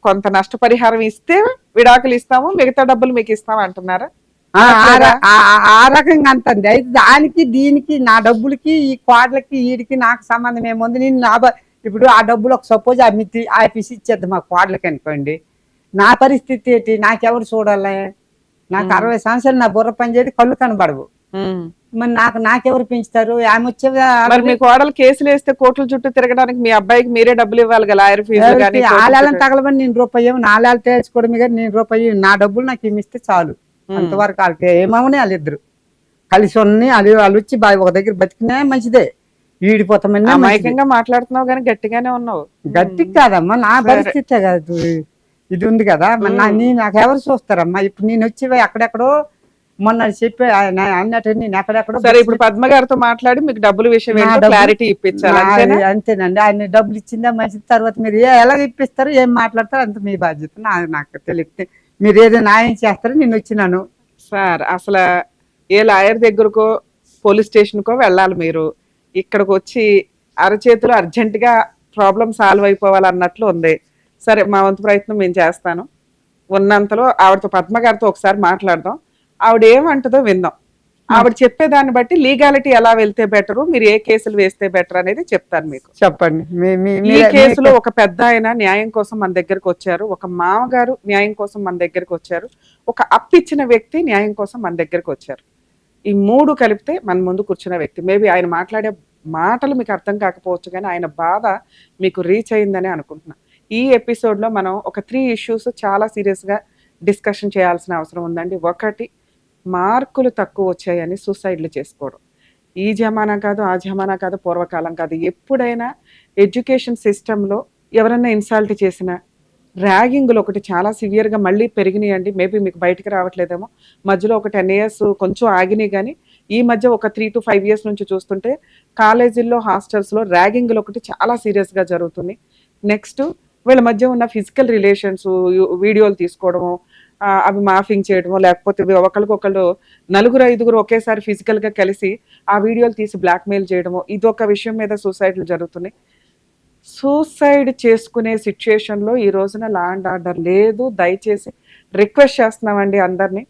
కొంత నష్టపరిహారం ఇస్తే విడాకులు ఇస్తాము, మిగతా డబ్బులు మీకు ఇస్తాము అంటున్నారా? ఆ రకంగా అంటుంది. అయితే దానికి దీనికి నా డబ్బులకి ఈ కోడలకి వీడికి నాకు సంబంధం ఏముంది? నేను ఇప్పుడు ఆ డబ్బులు ఒక సపోజ్ ఆఫీస్ ఇచ్చేద్దాం మా కోడలకి అనుకోండి, నా పరిస్థితి ఏంటి? నాకెవరు చూడాలి? నాకు 60 సంవత్సరాలు నా బుర్ర పని చేయదు, కళ్ళు కనబడవు. మరి నాకెవరు పెంచుతారు ఆమె వచ్చే మరి మీ కోడలు కేసులు వేస్తే కోర్టుల చుట్టూ తిరగడానికి మీ అబ్బాయికి మీరే డబ్బులు ఇవ్వాలి కదా, లాయర్ ఫీజు కానీ ఆలాలను తగలబడి నేను రూపాయి నాలాలు తేల్చుకోవడమే కానీ నేను రూపాయి నా డబ్బులు నాకు ఇస్తే చాలు. అంతవరకు వాళ్ళకి ఏమవునే వాళ్ళిద్దరు కలిసి ఉన్నాయి. వాళ్ళు వచ్చి ఒక దగ్గర బతికినా మంచిదే, ఈడిపోతామని అమాయకంగా మాట్లాడుతున్నావు కానీ గట్టిగానే ఉన్నావు. గట్టికి కాదమ్మా నా పరిస్థితే కాదు ఇది ఉంది కదా. నాకు ఎవరు చూస్తారమ్మా? ఇప్పుడు నేను వచ్చి అక్కడెక్కడో మొన్న చెప్పి అన్నట్టు నేను ఎక్కడెక్కడో. సరే, ఇప్పుడు పద్మ గారితో మాట్లాడి మీకు డబ్బుల విషయం క్లారిటీ ఇప్పించాలి. అంతేనండి. ఆయన డబ్బులు ఇచ్చిందా మంచిది. తర్వాత మీరు ఎలా ఇప్పిస్తారు ఏం మాట్లాడతారు అంత మీ బాధ్యత. నాకు తెలియదు. మీరు ఏదో న్యాయం చేస్తారో నేను వచ్చినాను. సార్, అసలు ఏ లాయర్ దగ్గరకో పోలీస్ స్టేషన్కో వెళ్ళాలి మీరు. ఇక్కడికి వచ్చి అరచేతులు అర్జెంటుగా ప్రాబ్లం సాల్వ్ అయిపోవాలన్నట్లు ఉంది. సరే, మా వంతు ప్రయత్నం మేము చేస్తాను. ఉన్నంతలో ఆవిడతో పద్మ గారితో ఒకసారి మాట్లాడదాం. ఆవిడ ఏమంటుందో విందాం. ఆవిడ చెప్పేదాన్ని బట్టి లీగాలిటీ ఎలా వెళ్తే బెటరు, మీరు ఏ కేసులు వేస్తే బెటర్ అనేది చెప్తాను మీకు. చెప్పండి. ఈ కేసులో ఒక పెద్ద ఆయన న్యాయం కోసం మన దగ్గరకు వచ్చారు, ఒక మామగారు న్యాయం కోసం మన దగ్గరకు వచ్చారు, ఒక అప్పిచ్చిన వ్యక్తి న్యాయం కోసం మన దగ్గరకు వచ్చారు. ఈ మూడు కలిపితే మన ముందు కూర్చున్న వ్యక్తి. మేబీ ఆయన మాట్లాడే మాటలు మీకు అర్థం కాకపోవచ్చు కానీ ఆయన బాధ మీకు రీచ్ అయిందని అనుకుంటున్నా. ఈ ఎపిసోడ్లో మనం ఒక 3 ఇష్యూస్ చాలా సీరియస్గా డిస్కషన్ చేయాల్సిన అవసరం ఉందండి. ఒకటి, మార్కులు తక్కువ వచ్చాయని సూసైడ్లు చేసుకోవడం. ఈ జమానా కాదు, ఆ జమానా కాదు, పూర్వకాలం కాదు, ఎప్పుడైనా ఎడ్యుకేషన్ సిస్టంలో ఎవరన్నా ఇన్సల్ట్ చేసినా, ర్యాగింగ్లు ఒకటి చాలా సివియర్గా మళ్ళీ పెరిగినాయండి. మేబీ మీకు బయటకు రావట్లేదేమో. మధ్యలో ఒక 10 years కొంచెం ఆగినాయి కానీ ఈ మధ్య ఒక 3 to 5 years నుంచి చూస్తుంటే కాలేజీల్లో, హాస్టల్స్లో ర్యాగింగ్లు ఒకటి చాలా సీరియస్గా జరుగుతుంది. నెక్స్ట్, వీళ్ళ మధ్య ఉన్న ఫిజికల్ రిలేషన్స్ వీడియోలు తీసుకోవడము, అవి మాఫింగ్ చేయడము, లేకపోతే ఒకరికొకళ్ళు 4-5 ఒకేసారి ఫిజికల్గా కలిసి ఆ వీడియోలు తీసి బ్లాక్మెయిల్ చేయడము, ఇదొక విషయం మీద సూసైడ్లు జరుగుతున్నాయి. సూసైడ్ చేసుకునే సిచ్యుయేషన్లో ఈ రోజున లా అండ్ ఆర్డర్ లేదు. దయచేసి రిక్వెస్ట్ చేస్తున్నామండి అందరినీ,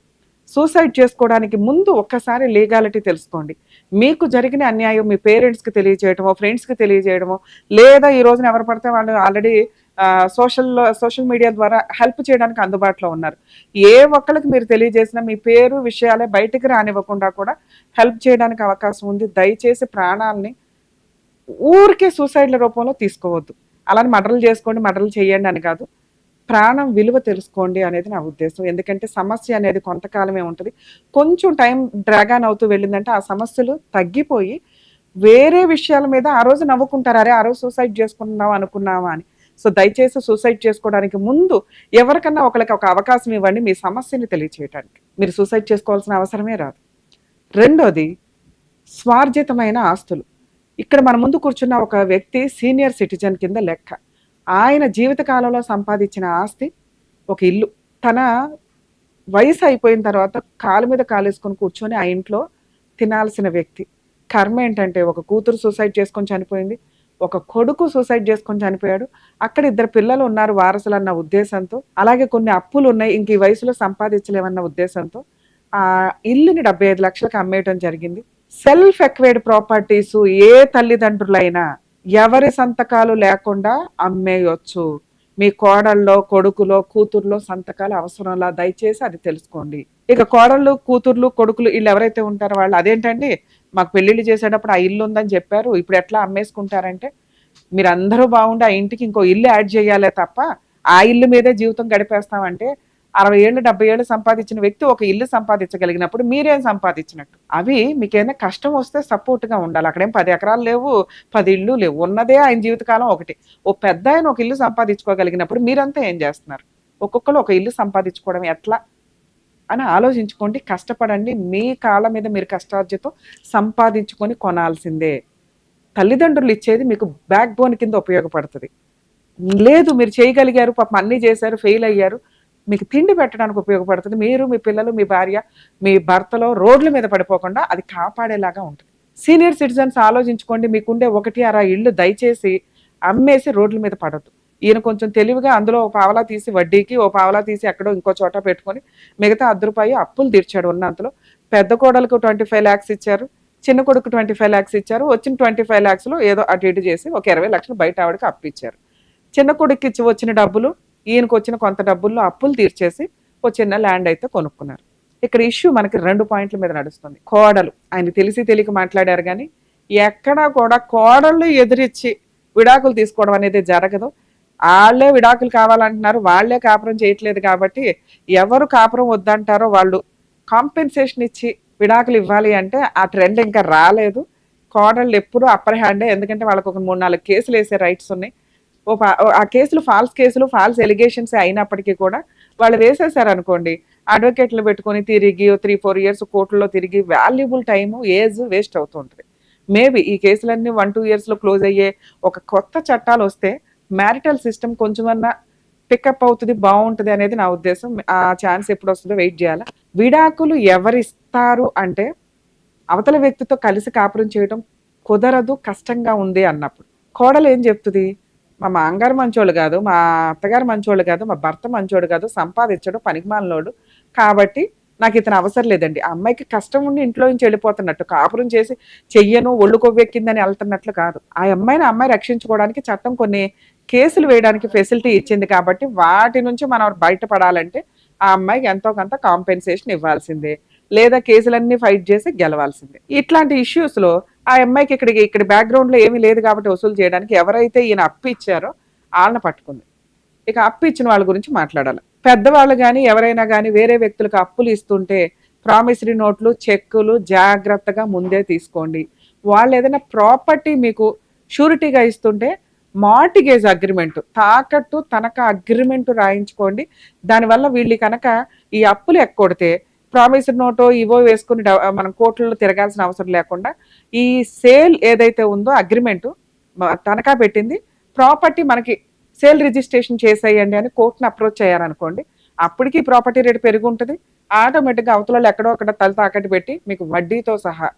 సూసైడ్ చేసుకోవడానికి ముందు ఒక్కసారి లీగాలిటీ తెలుసుకోండి. మీకు జరిగిన అన్యాయం మీ పేరెంట్స్కి తెలియజేయడమో, ఫ్రెండ్స్కి తెలియజేయడమో, లేదా ఈ రోజున ఎవరు పడితే వాళ్ళు ఆల్రెడీ సోషల్ మీడియా ద్వారా హెల్ప్ చేయడానికి అందుబాటులో ఉన్నారు. ఏ ఒక్కరికి మీరు తెలియజేసినా మీ పేరు, విషయాలే బయటికి రానివ్వకుండా కూడా హెల్ప్ చేయడానికి అవకాశం ఉంది. దయచేసి ప్రాణాలని ఊరికే సూసైడ్ల రూపంలో తీసుకోవద్దు. అలానే మర్డర్లు చేసుకోండి, మర్డర్లు చేయండి అని కాదు, ప్రాణం విలువ తెలుసుకోండి అనేది నా ఉద్దేశం. ఎందుకంటే సమస్య అనేది కొంతకాలమే ఉంటుంది. కొంచెం టైం డ్రాగాన్ అవుతూ వెళ్ళిందంటే ఆ సమస్యలు తగ్గిపోయి వేరే విషయాల మీద ఆ రోజు నవ్వుకుంటారు, అరే ఆ రోజు సూసైడ్ చేసుకున్నాం అనుకున్నావా అని. సో దయచేసి సూసైడ్ చేసుకోవడానికి ముందు ఎవరికన్నా ఒకరికి ఒక అవకాశం ఇవ్వండి మీ సమస్యని తెలియచేయడానికి. మీరు సూసైడ్ చేసుకోవాల్సిన అవసరమే రాదు. రెండోది, స్వార్జితమైన ఆస్తులు. ఇక్కడ మన ముందు కూర్చున్న ఒక వ్యక్తి సీనియర్ సిటిజన్ కింద లెక్క. ఆయన జీవితకాలంలో సంపాదించిన ఆస్తి ఒక ఇల్లు. తన వయసు అయిపోయిన తర్వాత కాలు మీద కాలేసుకొని కూర్చొని ఆ ఇంట్లో తినాల్సిన వ్యక్తి. కర్మ ఏంటంటే ఒక కూతురు సూసైడ్ చేసుకొని చనిపోయింది, ఒక కొడుకు సూసైడ్ చేసుకొని చనిపోయాడు. అక్కడ 2 పిల్లలు ఉన్నారు వారసులు అన్న ఉద్దేశంతో, అలాగే కొన్ని అప్పులు ఉన్నాయి ఇంక ఈ వయసులో సంపాదించలేమన్న ఉద్దేశంతో ఆ ఇల్లుని 75 లక్షలకు అమ్మేయటం జరిగింది. సెల్ఫ్ ఎక్వైర్డ్ ప్రాపర్టీస్ ఏ తల్లిదండ్రులైనా ఎవరి సంతకాలు లేకుండా అమ్మేయొచ్చు. మీ కోడల్లో, కొడుకులో, కూతుర్లో సంతకాలు అవసరంలా, దయచేసి అది తెలుసుకోండి. ఇక కోడళ్ళు, కూతుర్లు, కొడుకులు వీళ్ళు ఎవరైతే ఉంటారో వాళ్ళు అదేంటండి మాకు పెళ్లిళ్ళు చేసేటప్పుడు ఆ ఇల్లు ఉందని చెప్పారు, ఇప్పుడు ఎట్లా అమ్మేసుకుంటారంటే, మీరు అందరూ బాగుండి ఆ ఇంటికి ఇంకో ఇల్లు యాడ్ చేయాలే తప్ప ఆ ఇల్లు మీదే జీవితం గడిపేస్తామంటే 60 ఏళ్ళు 70 ఏళ్ళు సంపాదించిన వ్యక్తి ఒక ఇల్లు సంపాదించగలిగినప్పుడు మీరేం సంపాదించినట్టు? అవి మీకేమైనా కష్టం వస్తే సపోర్ట్గా ఉండాలి. అక్కడేం 10 ఎకరాలు లేవు, 10 ఇళ్ళు లేవు, ఉన్నదే ఆయన జీవితకాలం ఒకటి. ఓ పెద్ద ఆయన ఒక ఇల్లు సంపాదించుకోగలిగినప్పుడు మీరంతా ఏం చేస్తున్నారు? ఒక్కొక్కరు ఒక ఇల్లు సంపాదించుకోవడం ఎట్లా అని ఆలోచించుకోండి. కష్టపడండి. మీ కాళ్ళ మీద మీరు కష్టార్జితం సంపాదించుకొని కొనాల్సిందే. తల్లిదండ్రులు ఇచ్చేది మీకు బ్యాక్ బోన్ కింద ఉపయోగపడుతుంది. లేదు మీరు చేయగలిగారు, పాపం అన్నీ చేశారు, ఫెయిల్ అయ్యారు, మీకు తిండి పెట్టడానికి ఉపయోగపడుతుంది. మీరు, మీ పిల్లలు, మీ భార్య, మీ భర్తలో రోడ్ల మీద పడిపోకుండా అది కాపాడేలాగా ఉంటుంది. సీనియర్ సిటిజన్స్ ఆలోచించుకోండి. మీకుండే 1-6 ఇళ్ళు దయచేసి అమ్మేసి రోడ్ల మీద పడద్దు. ఈయన కొంచెం తెలివిగా అందులో ఒక పావలా తీసి వడ్డీకి, ఓ పావలా తీసి ఎక్కడో ఇంకో చోట పెట్టుకొని మిగతా ₹10 అప్పులు తీర్చాడు ఉన్నంతలో. పెద్ద కోడలకు 25 lakhs ఇచ్చారు, చిన్న కొడుకు 25 lakhs ఇచ్చారు. వచ్చిన 25 lakhsలో ఏదో అటు ఇటు చేసి ఒక 20 లక్షలు బయట ఆవిడకి అప్పిచ్చారు. చిన్న కొడుకు ఇచ్చి వచ్చిన డబ్బులు, ఈయనకు వచ్చిన కొంత డబ్బుల్లో అప్పులు తీర్చేసి ఒక చిన్న ల్యాండ్ అయితే కొనుక్కున్నారు. ఇక్కడ ఇష్యూ మనకి 2 పాయింట్ల మీద నడుస్తుంది. కోడలు ఆయన తెలిసి తెలియక మాట్లాడారు కానీ ఎక్కడా కూడా కోడళ్ళు ఎదిరించి విడాకులు తీసుకోవడం అనేది జరగదు. వాళ్ళే విడాకులు కావాలంటున్నారు, వాళ్ళే కాపురం చేయట్లేదు కాబట్టి ఎవరు కాపురం వద్దంటారో వాళ్ళు కాంపెన్సేషన్ ఇచ్చి విడాకులు ఇవ్వాలి అంటే ఆ ట్రెండ్ ఇంకా రాలేదు. కోడళ్ళు ఎప్పుడూ అప్పర్ హ్యాండే, ఎందుకంటే వాళ్ళకు ఒక 3-4 కేసులు వేసే రైట్స్ ఉన్నాయి. ఆ కేసులు ఫాల్స్ ఎలిగేషన్స్ అయినప్పటికీ కూడా వాళ్ళు వేసేసారు అనుకోండి, అడ్వకేట్లు పెట్టుకొని తిరిగి 3-4 ఇయర్స్ కోర్టులో తిరిగి వాల్యుబుల్ టైము ఏజ్ వేస్ట్ అవుతుంటుంది. మేబీ ఈ కేసులన్నీ 1-2 ఇయర్స్లో క్లోజ్ అయ్యే ఒక కొత్త చట్టాలు వస్తే మ్యారిటల్ సిస్టమ్ కొంచెమన్నా పికప్ అవుతుంది, బాగుంటుంది అనేది నా ఉద్దేశం. ఆ ఛాన్స్ ఎప్పుడు వస్తుందో వెయిట్ చేయాలి. విడాకులు ఎవరిస్తారు అంటే అవతల వ్యక్తితో కలిసి కాపురం చేయడం కుదరదు, కష్టంగా ఉంది అన్నప్పుడు కోడలు ఏం చెప్తుంది, మా మాంగారు మంచోళ్ళు కాదు, మా అత్తగారు మంచోళ్ళు కాదు, మా భర్త మంచోడు కాదు, సంపాదించడు, పనికిమాలినోడు, కాబట్టి నాకు ఇతను అవసరం లేదండి. ఆ అమ్మాయికి కష్టం ఉండి ఇంట్లో నుంచి వెళ్ళిపోతున్నట్టు, కాపురం చేసి చెయ్యను ఒళ్ళు కొవ్వెక్కిందని వెళ్తున్నట్లు కాదు. ఆ అమ్మాయి రక్షించుకోవడానికి చట్టం కొన్ని కేసులు వేయడానికి ఫెసిలిటీ ఇచ్చింది. కాబట్టి వాటి నుంచి మనం బయటపడాలంటే ఆ అమ్మాయికి ఎంతో కొంత కాంపెన్సేషన్ ఇవ్వాల్సిందే, లేదా కేసులన్నీ ఫైట్ చేసి గెలవాల్సిందే. ఇట్లాంటి ఇష్యూస్ లో ఆ అమ్మాయికి ఇక్కడ బ్యాక్గ్రౌండ్ లో ఏమీ లేదు కాబట్టి వసూలు చేయడానికి ఎవరైతే ఈయన అప్పు ఇచ్చారో వాళ్ళని పట్టుకుంది. ఇక అప్పు ఇచ్చిన వాళ్ళ గురించి మాట్లాడాలి. పెద్దవాళ్ళు కానీ ఎవరైనా కానీ వేరే వ్యక్తులకు అప్పులు ఇస్తుంటే ప్రామిసరీ నోట్లు, చెక్కులు జాగ్రత్తగా ముందే తీసుకోండి. వాళ్ళు ఏదైనా ప్రాపర్టీ మీకు షూరిటీగా ఇస్తుంటే మార్టిగేజ్ అగ్రిమెంట్, తాకట్టు తనఖా అగ్రిమెంట్ రాయించుకోండి. దానివల్ల వీళ్ళు కనుక ఈ అప్పులు ఎక్కొడితే ప్రామిసరీ నోటో ఇవో వేసుకుని మనం కోర్టుల్లో తిరగాల్సిన అవసరం లేకుండా ఈ సేల్ ఏదైతే ఉందో అగ్రిమెంట్ తనఖా పెట్టింది ప్రాపర్టీ మనకి సేల్ రిజిస్ట్రేషన్ చేసేయండి అని కోర్టును అప్రోచ్ అయ్యారనుకోండి, అప్పటికి ప్రాపర్టీ రేటు పెరిగి ఉంటుంది. ఆటోమేటిక్గా అవతలలో ఎక్కడో అక్కడ తల తాకట్టు పెట్టి మీకు వడ్డీతో సహా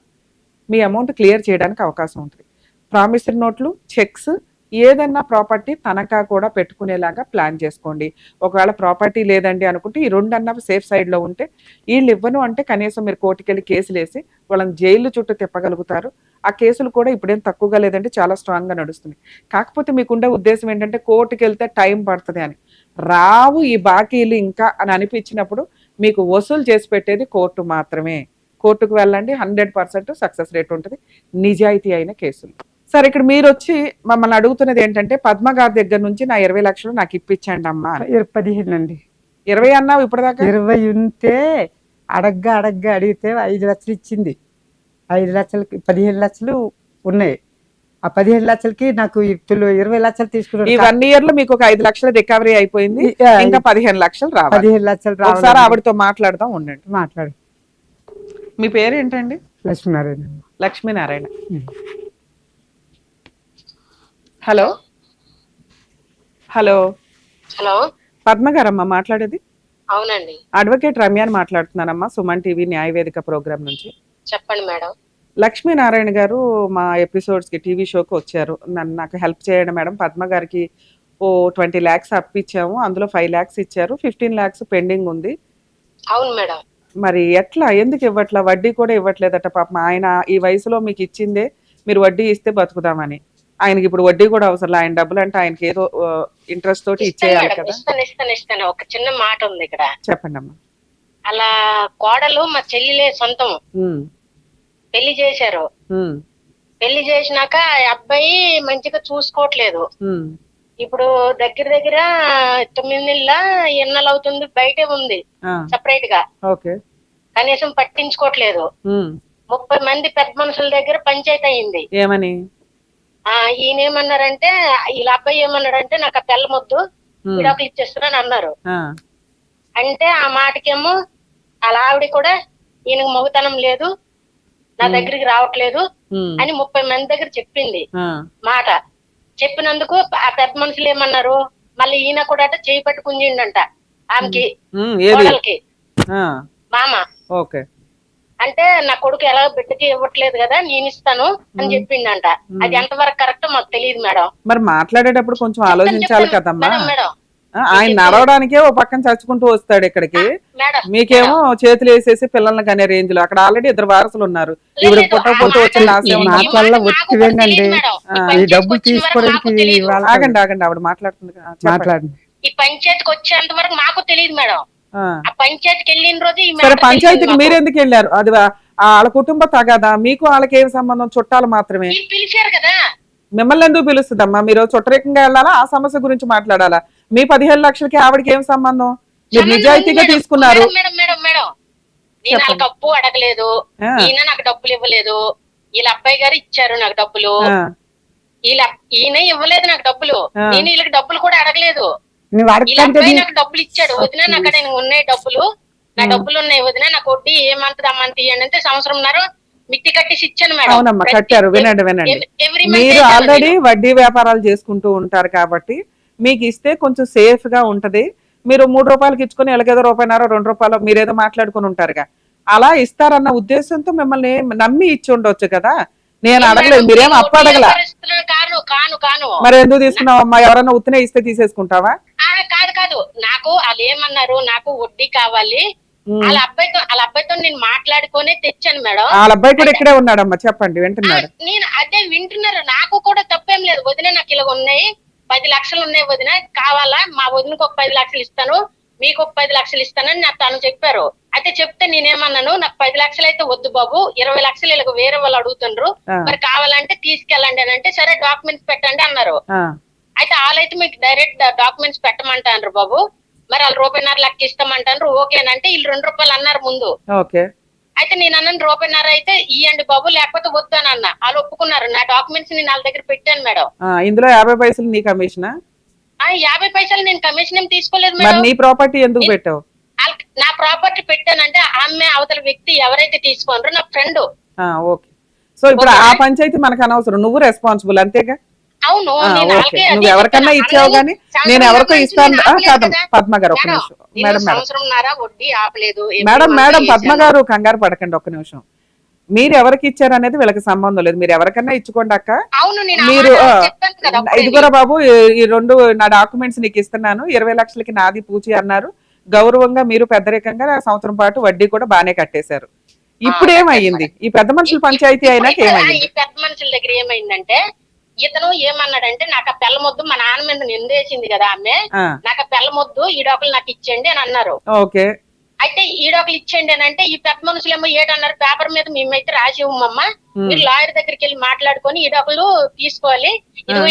మీ అమౌంట్ క్లియర్ చేయడానికి అవకాశం ఉంటుంది. ప్రామిసరీ నోట్లు, చెక్స్, ఏదన్నా ప్రాపర్టీ తనఖా కూడా పెట్టుకునేలాగా ప్లాన్ చేసుకోండి. ఒకవేళ ప్రాపర్టీ లేదండి అనుకుంటే ఈ 2 అన్న సేఫ్ సైడ్లో ఉంటే వీళ్ళు ఇవ్వను అంటే కనీసం మీరు కోర్టుకెళ్ళి కేసులు వేసి వాళ్ళని జైలు చుట్టూ తిప్పగలుగుతారు. ఆ కేసులు కూడా ఇప్పుడేం తక్కువగా లేదంటే చాలా స్ట్రాంగ్గా నడుస్తుంది. కాకపోతే మీకుండే ఉద్దేశం ఏంటంటే కోర్టుకి వెళ్తే టైం పడుతుంది అని, రావు ఈ బాకీలు ఇంకా అని అనిపించినప్పుడు మీకు వసూలు చేసి పెట్టేది కోర్టు మాత్రమే. కోర్టుకు వెళ్ళండి, 100% సక్సెస్ రేట్ ఉంటుంది నిజాయితీ అయిన కేసులు. సరే, ఇక్కడ మీరు వచ్చి మమ్మల్ని అడుగుతున్నది ఏంటంటే పద్మ గారి దగ్గర నుంచి నా 20 లక్షలు నాకు ఇప్పించండి అమ్మా. 15 అండి. 20 అన్నావు ఇప్పటిదాకా. 20 ఉంటే అడగ్గా అడిగితే 5 లక్షలు ఇచ్చింది. 5 లక్షలకి 15 లక్షలు ఉన్నాయి. ఆ 15 లక్షలకి నాకు 20 లక్షలు తీసుకున్నాను. ఈ 1 ఇయర్ లో మీకు ఒక 5 లక్షలు రికవరీ అయిపోయింది, ఇంకా 15 లక్షలు రావాలి. 15 లక్షలు రావాలి. ఒకసారి ఆవిడతో మాట్లాడదాం, ఉండండి. మాట్లాడు. మీ పేరు ఏంటండి? Lakshminarayana. Lakshminarayana. Hello hello hello, Padma గారమ్మా మాట్లాడేది? అవునండి. అడ్వకేట్ రమ్యాని మాట్లాడుతున్నానమ్మా, సుమన్ టీవీ న్యాయవేదిక ప్రోగ్రామ్ నుంచి. చెప్పండి మేడం. లక్ష్మీనారాయణ గారు మా ఎపిసోడ్స్ కి టీవీ షోకి వచ్చారు. నాకు హెల్ప్ చేయండి మేడం, పద్మ గారికి 20 lakhs అప్పిచ్చాము, అందులో 5 lakhs ఇచ్చారు, 15 lakhs పెండింగ్ ఉంది. అవును మేడం. మరి ఎట్లా, ఎందుకు ఇవ్వట్లా? వడ్డీ కూడా ఇవ్వట్లేదట పాపం. ఆయన ఈ వయసులో మీకు ఇచ్చిందే మీరు వడ్డీ ఇస్తే బతుకుదామని, ఆయనకి ఇప్పుడు వడ్డీ కూడా అవసరం. ఆయన డబ్బులు అంటే ఆయనకి ఏదో ఇంట్రెస్ట్ తోటి ఇచ్చేయాలి కదా. ఇస్తాను. ఒక చిన్న మాట ఉంది ఇక్కడ. చెప్పండి అమ్మా. అలా కోడలు మా చెల్లిలే సొంతం. పెళ్లి చేశారు. పెళ్లి చేసినాక అబ్బాయి మంచిగా చూసుకోవట్లేదు. ఇప్పుడు దగ్గర 9 నెలల ఎన్నెలు అవుతుంది, బయటే ఉంది సపరేట్ గా. కనీసం పట్టించుకోవట్లేదు. 30 మంది పెద్ద మనుషుల దగ్గర పంచాయతీ అయింది. ఏమని? ఈయన ఏమన్నారంటే, వీళ్ళ అబ్బాయి ఏమన్నాడంటే నాకు ఆ తెల్ల మొద్దు విడాకులు ఇచ్చేస్తున్నాను అన్నారు. అంటే ఆ మాటకేమో అలా ఆవిడ కూడా ఈయనకు మగతనం లేదు, నా దగ్గరికి రావట్లేదు అని 30 మంది దగ్గర చెప్పింది మాట. చెప్పినందుకు ఆ పెద్ద మనుషులు ఏమన్నారు, మళ్ళీ ఈయన కూడా చేయి పట్టి కుంజిండంట ఆమెకి, కోడలికి మామ. అంటే నా కొడుకు ఎలా బిడ్డకి ఇవ్వట్లేదు కదా, నేను ఇస్తాను అని చెప్పిండంట. అది ఎంతవరకు కరెక్ట్ మాకు తెలియదు మేడం. మరి మాట్లాడేటప్పుడు కొంచెం ఆలోచించాలి కదమ్మా. మేడం ఆయన నడవడానికే ఓ పక్కన చచ్చుకుంటూ వస్తాడు ఇక్కడికి, మీకేమో చేతులు వేసేసి పిల్లల్ని కనే రేంజ్ లో. అక్కడ ఆల్రెడీ 2 వారసులు ఉన్నారు. ఇప్పుడు పుట్టకపోతే వచ్చిన డబ్బులు తీసుకోవడానికి ఆగండి ఆవిడ మాట్లాడుతుంది. మాట్లాడండి. ఈ పంచాయతీకి వచ్చేంత వరకు మాకు తెలియదు మేడం. ఆ. ఆ పంచాయతీకి వెళ్ళిన రోజు ఈ సరే మ్యాటర్ పంచాయతీకి తెలిసింది మాకు. మీరు ఎందుకు వెళ్ళారు? అది వాళ్ళ కుటుంబ తగాదా? మీకు వాళ్ళకి ఏం సంబంధం? చుట్టాలు మాత్రమే. వీళ్ళు పిలిచారు కదా. మిమ్మల్ని ఎందుకు పిలుస్తుందమ్మా? మీరు చుట్టరికంగా వెళ్ళాలా? ఆ సమస్య గురించి మాట్లాడాలా? మీ 15 లక్షలకి ఆవిడకి ఏం సంబంధం? మీరు సంబంధం నిజాయితీగా ఉంది తీసుకున్నారు. మేడం మేడం మేడం నేను చెప్పండి. వాళ్ళకి అప్పు అడగలేదు, ఆ. ఈయన నాకు డబ్బులు ఇవ్వలేదు, వీళ్ళ అబ్బాయి గారు ఇచ్చారు నాకు డబ్బులు, ఆ, ఈయన ఇవ్వలేదు నాకు డబ్బులు, ఆ. నేను వీళ్ళకి డబ్బులు కూడా అడగలేదు. నువ్వు వీళ్ళ అడగంటే అబ్బాయి నాకు డబ్బులు ఇచ్చాడు, వదిన నాకు అక్కడ ఉన్నాయి డబ్బులు, నా డబ్బులు ఉన్నాయి వదిన, నాకు వడ్డీ ఏమంతది అమ్మంత ఇవ్వండి అంటే సంవత్సరంన్నర మిత్తి కట్టేసి ఇచ్చాను మేడం. అవునమ్మా కట్టారు. వినండి వినండి, ఎవ్రీ మంత్ మీరు ఆల్రెడీ వడ్డీ వ్యాపారాలు చేసుకుంటూ ఉంటారు కాబట్టి మీకు ఇస్తే కొంచెం సేఫ్ గా ఉంటది. మీరు 3 రూపాయలకి ఇచ్చుకొని ఎలాగేదో రూపాయన్నర 2 రూపాయలు మీరేదో మాట్లాడుకుని ఉంటారుగా, అలా ఇస్తారన్న ఉద్దేశంతో మిమ్మల్ని నమ్మి ఇచ్చి ఉండొచ్చు కదా. నేను అడగలేదు, మీరేం అప్పు అడగల. కాను మరి ఎందుకు తీసుకున్నావు అమ్మా? ఎవరన్నా ఉత్తనే ఇస్తే తీసేసుకుంటావా? కాదు కాదు, నాకు వాళ్ళు ఏమన్నారు, నాకు వడ్డీ కావాలి, వాళ్ళ అబ్బాయితో నేను మాట్లాడుకొని తెచ్చాను మేడం. వాళ్ళ అబ్బాయి కూడా ఇక్కడే ఉన్నాడమ్మా, చెప్పండి వింటున్నాడు. నేను అదే వింటున్నారు, నాకు కూడా తప్పేం లేదు. వదిన నాకు ఇలా ఉన్నాయి, 10 లక్షలు ఉన్నాయి వదిన, కావాలా? మా వదినకు ఒక 10 లక్షలు ఇస్తాను, మీకు ఒక 10 లక్షలు ఇస్తానని నాకు తను చెప్పారు. అయితే చెప్తే నేనేమన్నాను, నాకు 10 లక్షలు అయితే వద్దు బాబు, 20 లక్షలు ఇలా వేరే వాళ్ళు అడుగుతుండ్రు, మరి కావాలంటే తీసుకెళ్ళండి అని అంటే సరే డాక్యుమెంట్స్ పెట్టండి అన్నారు. అయితే వాళ్ళైతే మీకు డైరెక్ట్ డాక్యుమెంట్స్ పెట్టమంటారు బాబు, మరి వాళ్ళు రూపాయన్నర లెక్క ఇస్తామంటారు, ఓకేనంటే వీళ్ళు 2 రూపాయలు అన్నారు ముందు. ఓకే. అయితే నేను అన్నాను రూపాయన్నర అయితే ఇవ్వండి బాబు, లేకపోతే వద్దు అని అన్న. వాళ్ళు ఒప్పుకున్నారు. నా డాక్యుమెంట్స్ నేను వాళ్ళ దగ్గర పెట్టాను మేడం. ఇందులో 50 పైసలు నీ కమిషనా? 50 పైసలు నేను కమిషన్ ఏం తీసుకోలేదు మరి మేడం. నీ ప్రాపర్టీ ఎందుకు పెట్టావు? నా ప్రాపర్టీ పెట్టానంటే ఆమె అవతల వ్యక్తి ఎవరైతే తీసుకోనరో నా ఫ్రెండ్. ఓకే. సో ఇప్పుడు ఆ పంచాయతీ మనకు అనవసరం, నువ్వు రెస్పాన్సిబుల్ అంతేగా? అవును. ఓకే. నువ్వు ఎవరికన్నా ఇచ్చావు గానీ నేను ఎవరికో ఇస్తాను కాదు. పద్మ గారు ఒక్క నిమిషం మేడం. సంవత్సరంన్నర వడ్డీ ఆపలేదు మేడం పద్మ గారు కంగారు పడకండి, ఒక్క నిమిషం. మీరు ఎవరికి ఇచ్చారు అనేది వీళ్ళకి సంబంధం లేదు, మీరు ఎవరికన్నా ఇచ్చుకోండి అక్క. మీరు ఇదిగోరా బాబు, ఈ 2 నా డాక్యుమెంట్స్ నీకు ఇస్తున్నాను, 20 లక్షలకి నాది పూచి అన్నారు. గౌరవంగా మీరు పెద్దరికంగా సంవత్సరం పాటు వడ్డీ కూడా బానే కట్టేశారు. ఇప్పుడు ఏమైంది? ఈ పెద్ద మనుషుల పంచాయతీ అయినాక ఏమైంది? ఈ పెద్ద మనుషుల దగ్గర ఏమైందంటే ఇతను ఏమన్నాడంటే, నాకు ఆ పిల్ల మొద్దు మా నాన్న మీద నిందేసింది కదా ఆమె, నాకు ఆ పిల్ల మొద్దు ఈడోకలు నాకు ఇచ్చేయండి అని అన్నారు. ఓకే. అయితే ఈడోకలు ఇచ్చేయండి అని అంటే ఈ పెద్ద మనుషులేమో ఏటన్నారు, పేపర్ మీద మేమైతే రాసి ఇవ్వమ్మ, మీరు లాయర్ దగ్గరికి వెళ్ళి మాట్లాడుకొని ఈడోకలు తీసుకోవాలి, ఇదిగో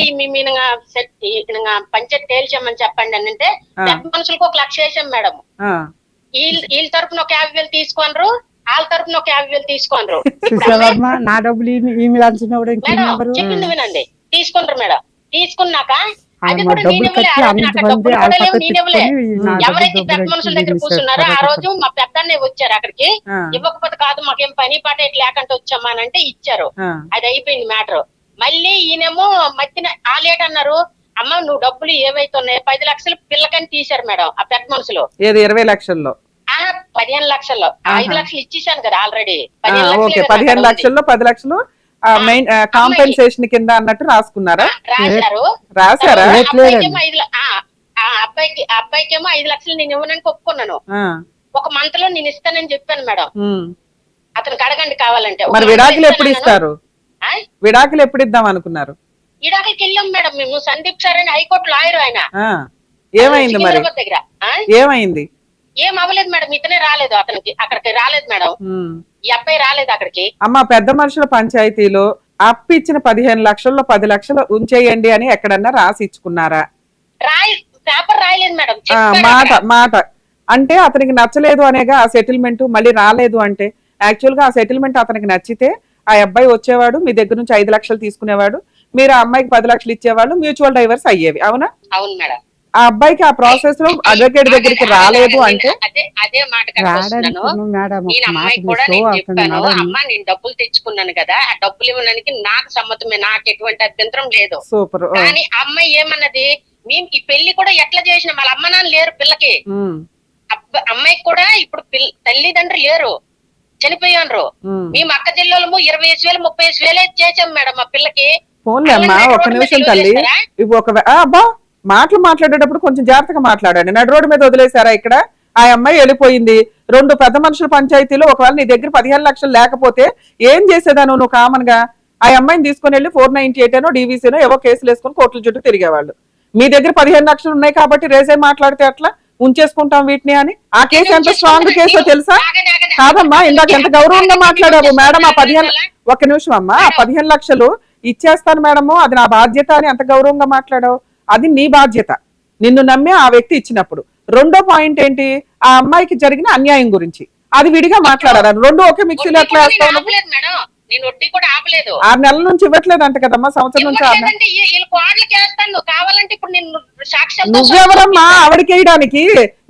పంచాయతీ తేల్చామని చెప్పండి అని అంటే పెద్ద మనుషులకు 1 లక్ష వేసాం మేడం. వీళ్ళ తరపున ఒక 50,000 తీసుకోనరు, వాళ్ళ తరపున ఒక 50,000 తీసుకోనరు. నా డబ్బులు చెప్పింది వినండి, తీసుకుంటారు మేడం. తీసుకున్నాక అది డబ్బులు ఎవరైతే పెద్ద మనుషుల దగ్గర కూర్చున్నారో ఆ రోజు మా పెద్దన్నే వచ్చారు అక్కడికి. ఇవ్వకపోతే కాదు మాకేం పని పాట ఇట్లా లేకుండా వచ్చామా అని అంటే ఇచ్చారు. అది అయిపోయింది మ్యాటర్. మళ్ళీ ఈయనేమో మధ్యన ఆలేట్ అన్నారు, అమ్మ నువ్వు డబ్బులు ఏవైతే ఉన్నాయో 10 లక్షలు పిల్లకని తీశారు మేడం ఆ పెద్ద మనుషులు. 20 లక్షల్లో 15 లక్షల్లో 5 లక్షలు ఇచ్చేసాను కదా ఆల్రెడీ. 15 లక్షల్లో 10 లక్షలు మెయిన్ కాంపెన్సేషన్ కింద అన్నట్టు రాసుకున్నారా? రాశారా? అబ్బాయికేమో 5 లక్షలు నేను ఇవ్వడానికి ఒప్పుకున్నాను. 1 మంత్ లో నేను ఇస్తానని చెప్పాను మేడం. అతనికి అడగండి కావాలంటే. మరి విడాకులు ఎప్పుడు ఇస్తారు? విడాకులు ఎప్పుడు ఇద్దాం అనుకున్నారు? విడాకులకి వెళ్ళాం మేడం మేము. సందీప్ సార్ అని హైకోర్టు లాయర్ ఆయన. ఏమైంది మరి? దగ్గర ఏమైంది? ఏం అవ్వలేదు మేడం, ఇతనే రాలేదు అతనికి, అక్కడికి రాలేదు మేడం, ఈ అబ్బాయి రాలేదు అక్కడికి. అమ్మ పెద్ద మనుషుల పంచాయతీలో అప్పు ఇచ్చిన 15 లక్షల్లో 10 లక్షలు ఉంచేయండి అని ఎక్కడన్నా రాసి ఇచ్చుకున్నారా? పేపర్ రాయలేదు మేడం. మాట అంటే అతనికి నచ్చలేదు అనేగా ఆ సెటిల్మెంట్. మళ్ళీ రాలేదు అంటే యాక్చువల్ గా ఆ సెటిల్మెంట్ అతనికి నచ్చితే ఆ అబ్బాయి వచ్చేవాడు, మీ దగ్గర నుంచి 5 లక్షలు తీసుకునేవాడు, మీరు ఆ అమ్మాయికి 10 లక్షలు ఇచ్చేవాళ్ళు, మ్యూచువల్ డైవర్స్ అయ్యేవి. అవునా? అవును మేడం. ఆ అబ్బాయికి ఆ ప్రాసెస్ లో అడ్వకేట్ దగ్గరికి రాలేదు అంటే అదే మాట నేను అమ్మాయి కూడా నేను చెప్పాను, అమ్మ నేను డబ్బులు తెచ్చుకున్నాను కదా, ఆ డబ్బులు ఇవ్వడానికి నాకు సమ్మతమే, నాకు ఎటువంటి అభ్యంతరం లేదు. సూపర్. కానీ అమ్మాయి ఏమన్నది, మేము ఈ పెళ్లి కూడా ఎట్లా చేసిన వాళ్ళ అమ్మ నాన్న లేరు పిల్లకి, అమ్మాయికి కూడా ఇప్పుడు తల్లిదండ్రులు లేరు, చనిపోయారు. మేము అక్క జిల్లాలో 25,000 30,000 చేసాం మేడం మా పిల్లకి. ఫోన్లే అమ్మా, ఒక నిమిషం తల్లి. అబ్బా మాటలు మాట్లాడేటప్పుడు కొంచెం జాగ్రత్తగా మాట్లాడండి. నడు రోడ్డు మీద వదిలేశారా ఇక్కడ? ఆ అమ్మాయి వెళ్ళిపోయింది. 2 పెద్ద మనుషుల పంచాయతీలో ఒకవేళ నీ దగ్గర 15 లక్షలు లేకపోతే ఏం చేసేదాను నువ్వు? కామన్ గా ఆ అమ్మాయిని తీసుకుని వెళ్ళి 498 అనో డీవీసీనో ఏవో కేసులు వేసుకుని కోర్టుల చుట్టూ తిరిగేవాళ్ళు. మీ దగ్గర 15 లక్షలు ఉన్నాయి కాబట్టి రేసే మాట్లాడితే అట్లా ఉంచేసుకుంటాం వీటిని అని. ఆ కేసు ఎంత స్ట్రాంగ్ కేసో తెలుసా? కాదమ్మా, ఇందాక ఎంత గౌరవంగా మాట్లాడారు మేడం. ఆ 15 ఒక్క నిమిషం అమ్మా, ఆ 15 లక్షలు ఇచ్చేస్తాను మేడము, అది నా బాధ్యత అని ఎంత గౌరవంగా మాట్లాడావు. అది నీ బాధ్యత, నిన్ను నమ్మి ఆ వ్యక్తి ఇచ్చినప్పుడు. రెండో పాయింట్ ఏంటి, ఆ అమ్మాయికి జరిగిన అన్యాయం గురించి అది విడిగా మాట్లాడారు. రెండు ఒకే మిక్సీలో ఎట్లా వేస్తావు? నేను వడ్డీ కూడా ఆపలేదు. 6 నెలల నుంచి ఇవ్వట్లేదు అంట కదమ్మా, సంవత్సరం నుంచి. కావాలంటే ఇప్పుడు నేను సాక్ష్యం. నువ్వెవరమ్మా ఆవిడకి వేయడానికి?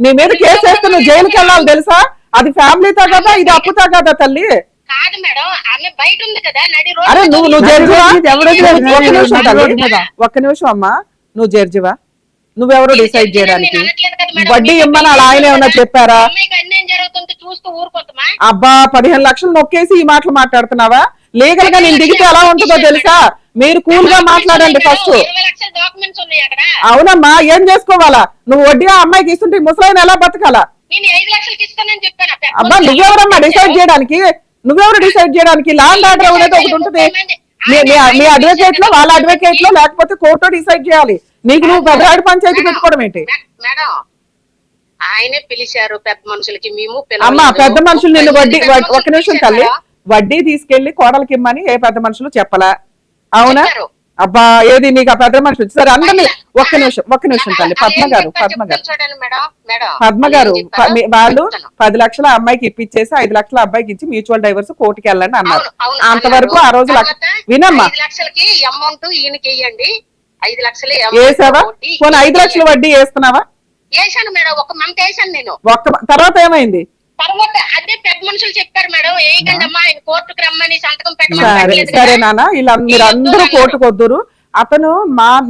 నీ మీద కేసు వేస్తే నువ్వు జైలుకి వెళ్ళాలి తెలుసా? అది ఫ్యామిలీ తగదా, ఇది అప్పు తగదా తల్లి? కాదు మేడం, ఆమె బయట ఉంది కదా నడి రోడ్డు. అరే నువ్వు జడ్జివా? ఒక్క నిమిషం అమ్మా, నువ్వు జడ్జివా? నువ్వెవరో డిసైడ్ చేయడానికి? వడ్డీ ఇమ్మని అలా ఆయన ఏమన్నా చెప్పారా? అన్యాయం జరుగుతుంది చూస్తూ ఊరుకోతామా? అబ్బా 15 లక్షలు నొక్కేసి ఈ మాటలు మాట్లాడుతున్నావా? లీగల్ గా నేను దిగితే ఎలా ఉంటుందో తెలుసా? మీరు కూల్ గా మాట్లాడండి ఫస్ట్. 20 లక్షల డాక్యుమెంట్స్ ఉన్నాయి అక్కడ. అవునమ్మా, ఏం చేసుకోవాలా? నువ్వు వడ్డీ ఆ అమ్మాయికి ఇస్తుంటే ముసలాయన ఎలా బతకాలా? నేను 5 లక్షలకి ఇస్తానని చెప్పాను. అబ్బా నువ్వెవరమ్మా డిసైడ్ చేయడానికి? నువ్వెవరు డిసైడ్ చేయడానికి? ల్యాండ్ ఆర్డర్ అనేది ఒకటి ఉంటుంది. మీ అడ్వకేట్ లో, వాళ్ళ అడ్వకేట్ లో, లేకపోతే కోర్టు డిసైడ్ చేయాలి. నీకు నువ్వు పెద్దరాడి పంచాయతీ పెట్టుకోవడం ఏంటి? మేడం ఆయనే పిలిచారు పెద్ద మనుషులకి, మేము అమ్మా పెద్ద మనుషులు నిన్ను వడ్డీ, ఒక్క నిమిషం తల్లి, వడ్డీ తీసుకెళ్లి కోడలకి ఇమ్మని ఏ పెద్ద మనుషులు చెప్పలా? అవునా? అబ్బా ఏది నీకు ఆ పెద్ద మనుషులు? సరే అందరినీ ఒక్క నిమిషం తల్లి. పద్మ గారు వాళ్ళు 10 లక్షల అమ్మాయికి ఇప్పించేసి 5 లక్షల అబ్బాయికి ఇచ్చి మ్యూచువల్ డైవర్స్ కోర్టుకి వెళ్ళండి అన్నారు. అంతవరకు ఆ రోజు వినమ్మా, 5 లక్షలకి అమౌంట్ ఈయనకి వేయండి, 5 లక్షలు వేసావా? పోనీ 5 లక్షల వడ్డీ వేస్తున్నావా? వేసాను మేడం, ఒక మంత్ వేసాను నేను. తర్వాత ఏమైంది? తర్వాత అదే పెద్ద మనుషులు చెప్పారు మేడం, వేయకండి అమ్మా, ఆయన కోర్టుకు రమ్మని సంతకం పెట్టమని. సరే నాన్న, ఇలా మీరు అందరూ కోర్టుకు వద్దురు. అతను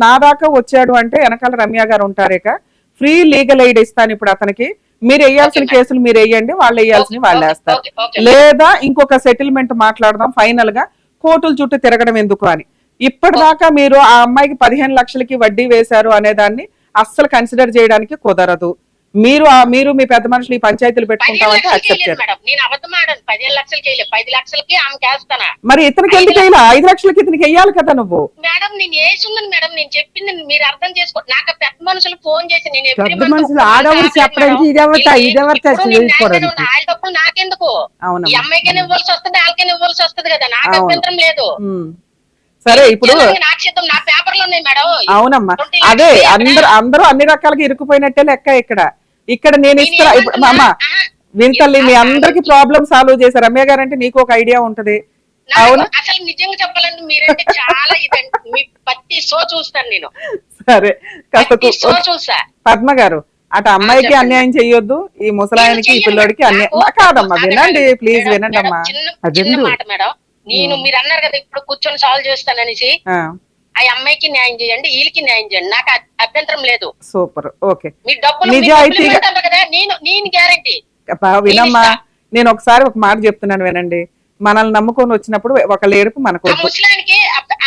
నా దాకా వచ్చాడు అంటే వెనకాల రమ్య గారు ఉంటారేక ఫ్రీ లీగల్ ఎయిడ్ ఇస్తాను ఇప్పుడు అతనికి. మీరు వేయాల్సిన కేసులు మీరు వేయండి, వాళ్ళు వేయాల్సిన వాళ్ళు వేస్తారు. లేదా ఇంకొక సెటిల్మెంట్ మాట్లాడదాం ఫైనల్ గా, కోర్టుల చుట్టూ తిరగడం ఎందుకు అని. ఇప్పటిదాకా మీరు ఆ అమ్మాయికి 15 లక్షలకి వడ్డీ వేశారు అనే దాన్ని అస్సలు కన్సిడర్ చేయడానికి కుదరదు. మీరు మీ పెద్ద మనుషులు ఈ పంచాయతీలు పెట్టుకుంటామంటే అక్సెప్ట్ చేయాలి. నేను అబద్ధం ఆడాను, 15 లక్షలకి వేయలేదు, 10 లక్షలకి ఆమెకి వేస్తానా? మరి ఇతనికి ఎందుకు వేయాలి? 5 లక్షలకి ఇతనికి వేయాలి కదా నువ్వు. మేడం నేను వేసున్నాను మేడం, నేను చెప్పింది మీరు అర్థం చేసుకో. నాకు పెద్ద మనుషులు ఫోన్ చేసి నేను ఆడవాళ్ళు చెప్పడానికి వాళ్ళ డబ్బులు నాకెందుకు? ఈ అమ్మాయికైనా ఇవ్వాల్సి వస్తుంది, వాళ్ళకైనా ఇవ్వాల్సి వస్తుంది కదా, నాకు అభ్యంతరం లేదు. సరే ఇప్పుడు నా పేపర్లు ఉన్నాయి మేడం. అవునమ్మా, అదే అందరూ అన్ని రకాలుగా ఇరుక్కుపోయినట్టే లెక్క. ఇక్కడ నేను ఇస్తా ఇప్పుడు అమ్మా వింతల్లి, మీ అందరికి ప్రాబ్లమ్ సాల్వ్ చేశారు. రమ్య గారు అంటే నీకు ఒక ఐడియా ఉంటది. అవును, అసలు నిజంగా చెప్పాలంటే మీరంటే చాలా ఇదండి, మీ ప్రతి షో చూస్తాను నేను. సరే షో చూసా. పద్మ గారు అటు అమ్మాయికి అన్యాయం చెయ్యొద్దు, ఈ ముసలాయనకి ఈ పిల్లోడికి అన్యాయం కాదమ్మా. వినండి ప్లీజ్, వినండి అమ్మా. చిన్న మాట మేడం, నేను మీరు అన్నారు కదా ఇప్పుడు కూర్చొని సాల్వ్ చేస్తాననేసి, ఆ అమ్మాయికి న్యాయం చేయండి, వీళ్ళకి న్యాయం చేయండి, నాకు అభ్యంతరం లేదు. Super, okay. మీ డబ్బులు కదా, నేను గ్యారంటీ. వినమ్మా, నేను ఒకసారి ఒక మాట చెప్తున్నాను వినండి. మనల్ని నమ్ముకొని వచ్చినప్పుడు ఒక లేడుపు మనకు. ముసలానికి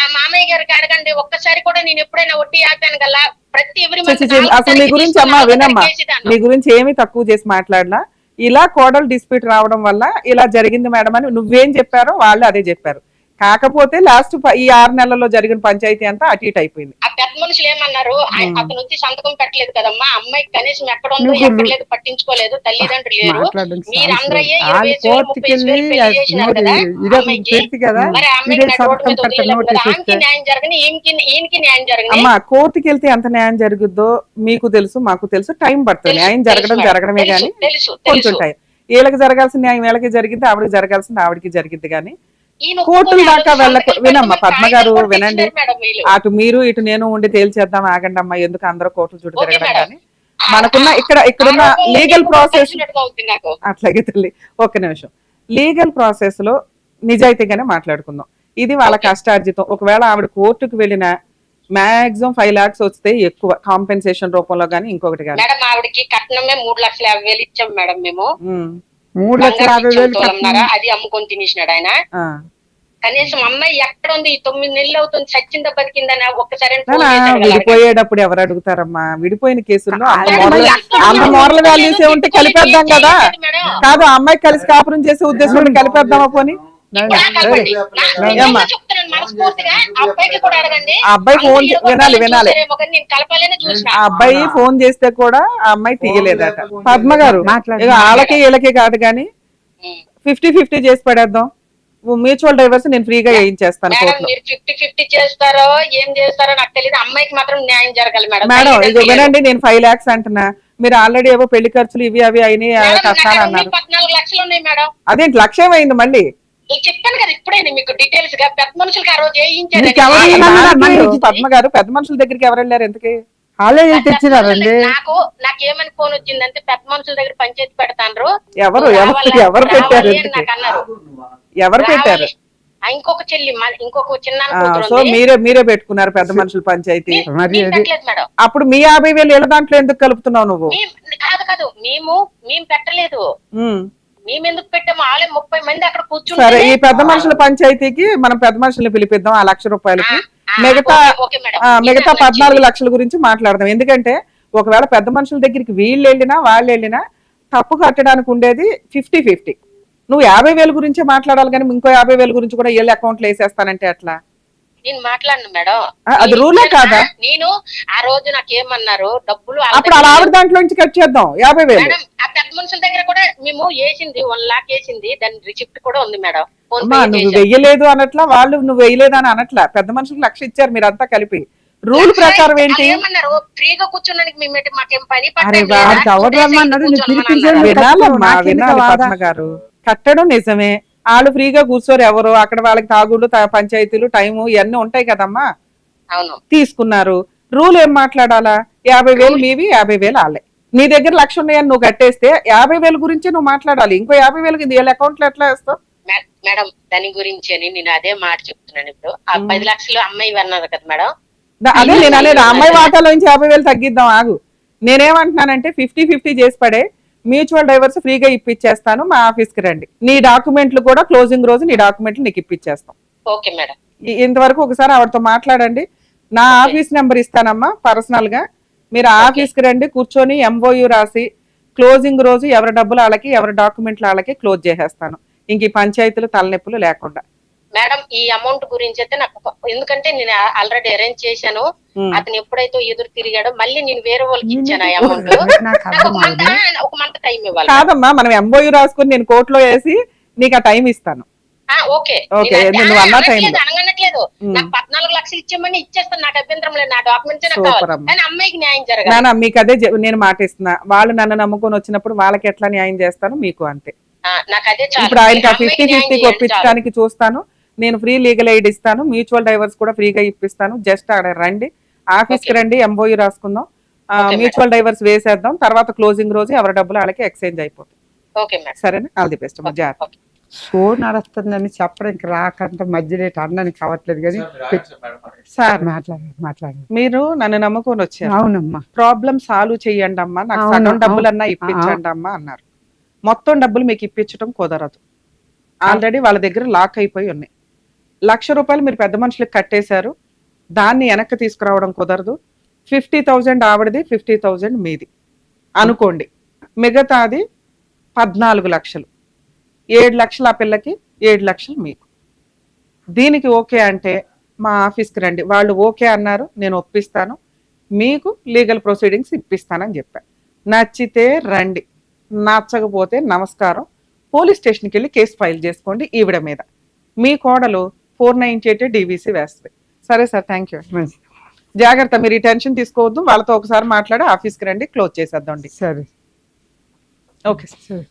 ఆ మామయ్య గారికి అడగండి, ఒక్కసారి కూడా నేను ఎప్పుడైనా వడ్డీ ఆపాను కదా ప్రతి అసలు మీ గురించి అమ్మా వినమ్మా, మీ గురించి ఏమీ తక్కువ చేసి మాట్లాడలా. ఇలా కోడలు డిస్ప్యూట్ రావడం వల్ల ఇలా జరిగింది మేడం అని నువ్వేం చెప్పారో వాళ్ళు అదే చెప్పారు. కాకపోతే లాస్ట్ ఈ 6 నెలల్లో జరిగిన పంచాయతీ అంతా అటు ఇటు అయిపోయింది. ఆ పెద్ద మనుషులు ఏమన్నారు, అతను వచ్చి సంతకం పెట్టలేదు కదమ్మా, అమ్మాయికి కనీసం ఎక్కడ ఉందో ఎక్కడ లేదు పట్టించుకోలేదు, తల్లిదండ్రులు లేరు, మీరు అందరూ 20,000 పెళ్లి చేసినారు కదా అమ్మాయికి, మరి అమ్మాయికి రోడ్డు మీద వదిలేదు కదా, ఆమెకి న్యాయం జరగని ఈయనకి న్యాయం జరగని. అమ్మా కోర్టుకి వెళ్తే ఎంత న్యాయం జరుగుద్దో మీకు తెలుసు, మాకు తెలుసు. టైం పడుతుంది, న్యాయం జరగడమే గానీ కొంచెం టైం. వీళ్ళకి జరగాల్సిన న్యాయం వీళ్ళకి జరిగింది, ఆవిడకి జరగాల్సింది ఆవిడకి జరిగింది. కానీ కోర్టుల దాకా వినమ్మా పద్మ గారు వినండి, అటు మీరు ఇటు నేను ఉండి తేల్చేద్దాం, ఆగండి అమ్మా, ఎందుకు అందరూ కోర్టుల చుట్టూ తిరగడం. కానీ మనకున్న ఇక్కడున్న లీగల్ ప్రాసెస్ అట్లాగే తల్లి ఒక్క నిమిషం, లీగల్ ప్రాసెస్ లో నిజాయితీగానే మాట్లాడుకుందాం. ఇది వాళ్ళ కష్టార్జితం. ఒకవేళ ఆవిడ కోర్టుకు వెళ్ళిన మాక్సిమం 5 lakhs వస్తే ఎక్కువ కాంపెన్సేషన్ రూపంలో గానీ ఇంకొకటి కానీ. మేడం ఆవిడకి కట్నమే 3,50,000 ఇచ్చాం మేడం మేము. 3,50,000 అది అమ్ముకొని తినేసినాడు ఆయన. కనీసం అమ్మాయి ఎక్కడ ఉంది, 9 నెలలు అవుతుంది, చచ్చిందా బతికిందని ఒక్కసారి విడిపోయేటప్పుడు ఎవరు అడుగుతారమ్మా? విడిపోయిన కేసుల్లో అంత మోరల్ వాల్యూస్ ఏ ఉంటే కలిపేద్దాం కదా. కాదు, అమ్మాయి కలిసి కాపురం చేసే ఉద్దేశం కలిపేద్దామా పోనీ? చెప్తున్నాను మనస్ఫూర్తిగా. ఆ అబ్బాయికి కూడా అడగండి. ఆ అబ్బాయి ఫోన్ అందరూ ఈడ వినాలి కొట్టాలని వినాలి చూసారేమో కానీ నేను కలపాలని చూసిన. ఆ అబ్బాయి ఫోన్ చేస్తే కూడా ఆ అమ్మాయి తీయలేదట. పద్మ గారు మాట్లాడు. ఇక వాళ్ళకి వీళ్ళకి కాదు కానీ 50-50 చేసి పడేద్దాం. మ్యూచువల్ డైవర్స్ నేను ఫ్రీగా వేయించేస్తాను మేడం కోర్టులో. మీరు 50-50 చేస్తారో ఏం చేస్తారో నాకు తెలియదు. అమ్మాయికి మాత్రం న్యాయం జరగాలి మేడం. మేడం ఇది వినండి, నేను 5 lakhs అంటున్నా, మీరు ఆల్రెడీ ఏవో పెళ్లి ఖర్చులు ఇవి అవి అయినాయి కట్టాను అన్నారు. 14 లక్షలు ఉన్నాయి మేడం. అదేంటి లక్ష్యం అయింది మళ్ళీ? నేను చెప్పాను కదా ఇప్పుడే మీకు డీటెయిల్స్ గా. పెద్ద మనుషులకి ఆ రోజు వేయించారు. మీకు ఎవరు దానికి పద్మ గారు పెద్ద మనుషుల దగ్గరికి ఎవరు వెళ్ళారు ఎందుకు? వాళ్ళే తెచ్చినారండి. నాకేమని ఫోన్ వచ్చిందంటే పెద్ద మనుషుల దగ్గర పంచాయతీ పెడతాండ్రు. ఎవరు ఎవరు పెట్టారు ఎందుకు? నాకు అన్నారు. ఎవరు పెట్టారు? ఇంకొక చెల్లి ఇంకొక చిన్న సో మీరే పెట్టుకున్నారు పెద్ద మనుషుల పంచాయతీ. మేడం అప్పుడు మీ 50,000 వీళ్ళ దాంట్లో ఎందుకు కలుపుతున్నావు నువ్వు? కాదు మేము పెట్టలేదు. మేము ఎందుకు పెట్టాము? వాళ్ళే 30 మంది అక్కడ సరే, కూర్చుంటారు. ఈ పెద్ద మనుషుల పంచాయతీకి మనం పెద్ద మనుషుల్ని పిలిపిద్దాం. ఆ ₹1,00,000 మిగతా 14 లక్షల గురించి మాట్లాడదాం. ఎందుకంటే ఒకవేళ పెద్ద మనుషుల దగ్గరికి వీళ్ళు వెళ్ళినా వాళ్ళు వెళ్ళినా తప్పు కట్టడానికి ఉండేది 50-50. నువ్వు 50,000 గురించే మాట్లాడాలి కానీ ఇంకో 50,000 గురించి కూడా వీళ్ళ అకౌంట్ లో వేసేస్తానంటే అట్లా? నేను మాట్లాడను మేడం. అది రూలే కాదా? నేను ఆ రోజు నాకేమన్నారు డబ్బులు అప్పుడు అలా ఆవిడ దాంట్లో నుంచి కట్ చేద్దాం 50,000. మేడం ఆ పెద్ద మనుషుల దగ్గర కూడా మేము వేసింది 1 lakh వేసింది. దాని రిసిప్ట్ కూడా ఉంది మేడం. అమ్మా నువ్వు వెయ్యలేదు అనట్లా, వాళ్ళు నువ్వు వెయ్యలేదు అని అనట్లా. పెద్ద మనుషులకు 1,00,000 ఇచ్చారు మీరంతా కలిపి. రూల్ ప్రకారం ఏంటి? ఏమన్నారు? ఫ్రీగా కూర్చోడానికి మాకేం పని వినాలమ్మా, వినాలి పద్మ గారు. కట్టడం నిజమే, వాళ్ళు ఫ్రీగా కూర్చోరు ఎవరు. అక్కడ వాళ్ళకి తాగుళ్ళు పంచాయతీలు టైము ఇవన్నీ ఉంటాయి కదమ్మా. అవును తీసుకున్నారు. రూల్ ఏం మాట్లాడాలా? 50,000 మీవి, 50,000 వాళ్ళే. నీ దగ్గర 1,00,000 ఉన్నాయని నువ్వు కట్టేస్తే 50,000 గురించి నువ్వు మాట్లాడాలి. ఇంకో 50,000 వీళ్ళ అకౌంట్ లో ఎట్లా వేస్తావు? మేడం దాని గురించి నేను అదే మాట చెప్తున్నాను. ఇప్పుడు ఆ 10 లక్షలు అమ్మాయి అన్నారు కదా మేడం. అదే నేను అనేది, అమ్మాయి వాటాలో నుంచి 50,000 తగ్గిద్దాం. ఆగు, నేనేమంటున్నానంటే 50-50 చేసి పడే. మ్యూచువల్ డైవర్స్ ఫ్రీగా ఇప్పించేస్తాను, మా ఆఫీస్ కి రండి. నీ డాక్యుమెంట్లు కూడా క్లోజింగ్ రోజు నీ డాక్యుమెంట్లు నీకు ఇప్పించేస్తాం. Okay madam. ఇంతవరకు ఒకసారి ఆవిడతో మాట్లాడండి. నా ఆఫీస్ నెంబర్ ఇస్తానమ్మా పర్సనల్ గా. మీరు ఆఫీస్ కి రండి, కూర్చొని MOU రాసి క్లోజింగ్ రోజు ఎవరి డబ్బులు వాళ్ళకి ఎవరి డాక్యుమెంట్లు వాళ్ళకి క్లోజ్ చేసేస్తాను. ఇంక ఈ పంచాయతీలు తలనొప్పులు లేకుండా. మేడం ఈ అమౌంట్ గురించి అయితే నాకు, ఎందుకంటే నేను ఆల్రెడీ అరేంజ్ చేశాను. అతను ఎప్పుడైతే ఎదురు తిరిగాడో మళ్ళీ నేను వేరే వాళ్ళకి ఇచ్చాను ఆ అమౌంట్. ఒక మంత్ టైం ఇవ్వాలి. కాదమ్మా, మనం MOU రాసుకుని నేను కోర్టులో వేసి నీకు ఆ టైం ఇస్తాను. ఓకే నువ్వు అన్న టైం అనగనట్లేదు. నాకు 14 లక్షలు ఇచ్చామని ఇచ్చేస్తాను. నాకు అభ్యంతరం లేదు. నా డాక్యుమెంట్స్ కానీ అమ్మాయికి న్యాయం జరగాలి. మీకు అదే నేను మాటిస్తున్నా. వాళ్ళు నన్ను నమ్ముకొని వచ్చినప్పుడు వాళ్ళకి ఎట్లా న్యాయం చేస్తాను మీకు అంతే. నాకు అదే ఇప్పుడు ఆయనకి 50-50 ఒప్పించడానికి చూస్తాను. నేను ఫ్రీ లీగల్ ఎయిడ్ ఇస్తాను. మ్యూచువల్ డైవర్స్ కూడా ఫ్రీగా ఇప్పిస్తాను. జస్ట్ అక్కడ రండి, ఆఫీస్ కి రండి, MOU రాసుకుందాం, మ్యూచువల్ డైవర్స్ వేసేద్దాం. తర్వాత క్లోజింగ్ రోజు ఎవరి డబ్బులు వాళ్ళకి ఎక్స్చేంజ్ అయిపోతుంది. సరేనా? All the best. షో నడుస్తుందని చెప్పడానికి రాకంటే మధ్యలో అన్నానికి కావట్లేదు కానీ సార్ మాట్లాడారు. మీరు నన్ను నమ్ముకొని వచ్చారు. అవునమ్మా, ప్రాబ్లం సాల్వ్ చెయ్యండి అమ్మా, నాకు సగం డబ్బులన్నా ఇప్పించండి అమ్మా అన్నారు. మొత్తం డబ్బులు మీకు ఇప్పించడం కుదరదు. ఆల్రెడీ వాళ్ళ దగ్గర లాక్ అయిపోయి ఉన్నాయి. ₹1,00,000 మీరు పెద్ద మనుషులకు కట్టేశారు. దాన్ని వెనక్కి తీసుకురావడం కుదరదు. 50,000 ఆవిడది, 50,000 మీది అనుకోండి. మిగతాది 14 లక్షలు. 7 లక్షలు ఆ పిల్లకి, 7 లక్షలు మీకు. దీనికి ఓకే అంటే మా ఆఫీస్కి రండి. వాళ్ళు ఓకే అన్నారు, నేను ఒప్పిస్తాను, మీకు లీగల్ ప్రొసీడింగ్స్ ఇప్పిస్తానని చెప్పాను. నచ్చితే రండి, నచ్చకపోతే నమస్కారం, పోలీస్ స్టేషన్కి వెళ్ళి కేసు ఫైల్ చేసుకోండి ఈవిడ మీద. మీ కోడలు 498 DVC వేస్తుంది. సరే సార్, థ్యాంక్ యూ. జాగ్రత్త, మీరు ఈ టెన్షన్ తీసుకోవద్దు. వాళ్ళతో ఒకసారి మాట్లాడి ఆఫీస్కి రండి, క్లోజ్ చేసేద్దాం. సరే ఓకే సార్.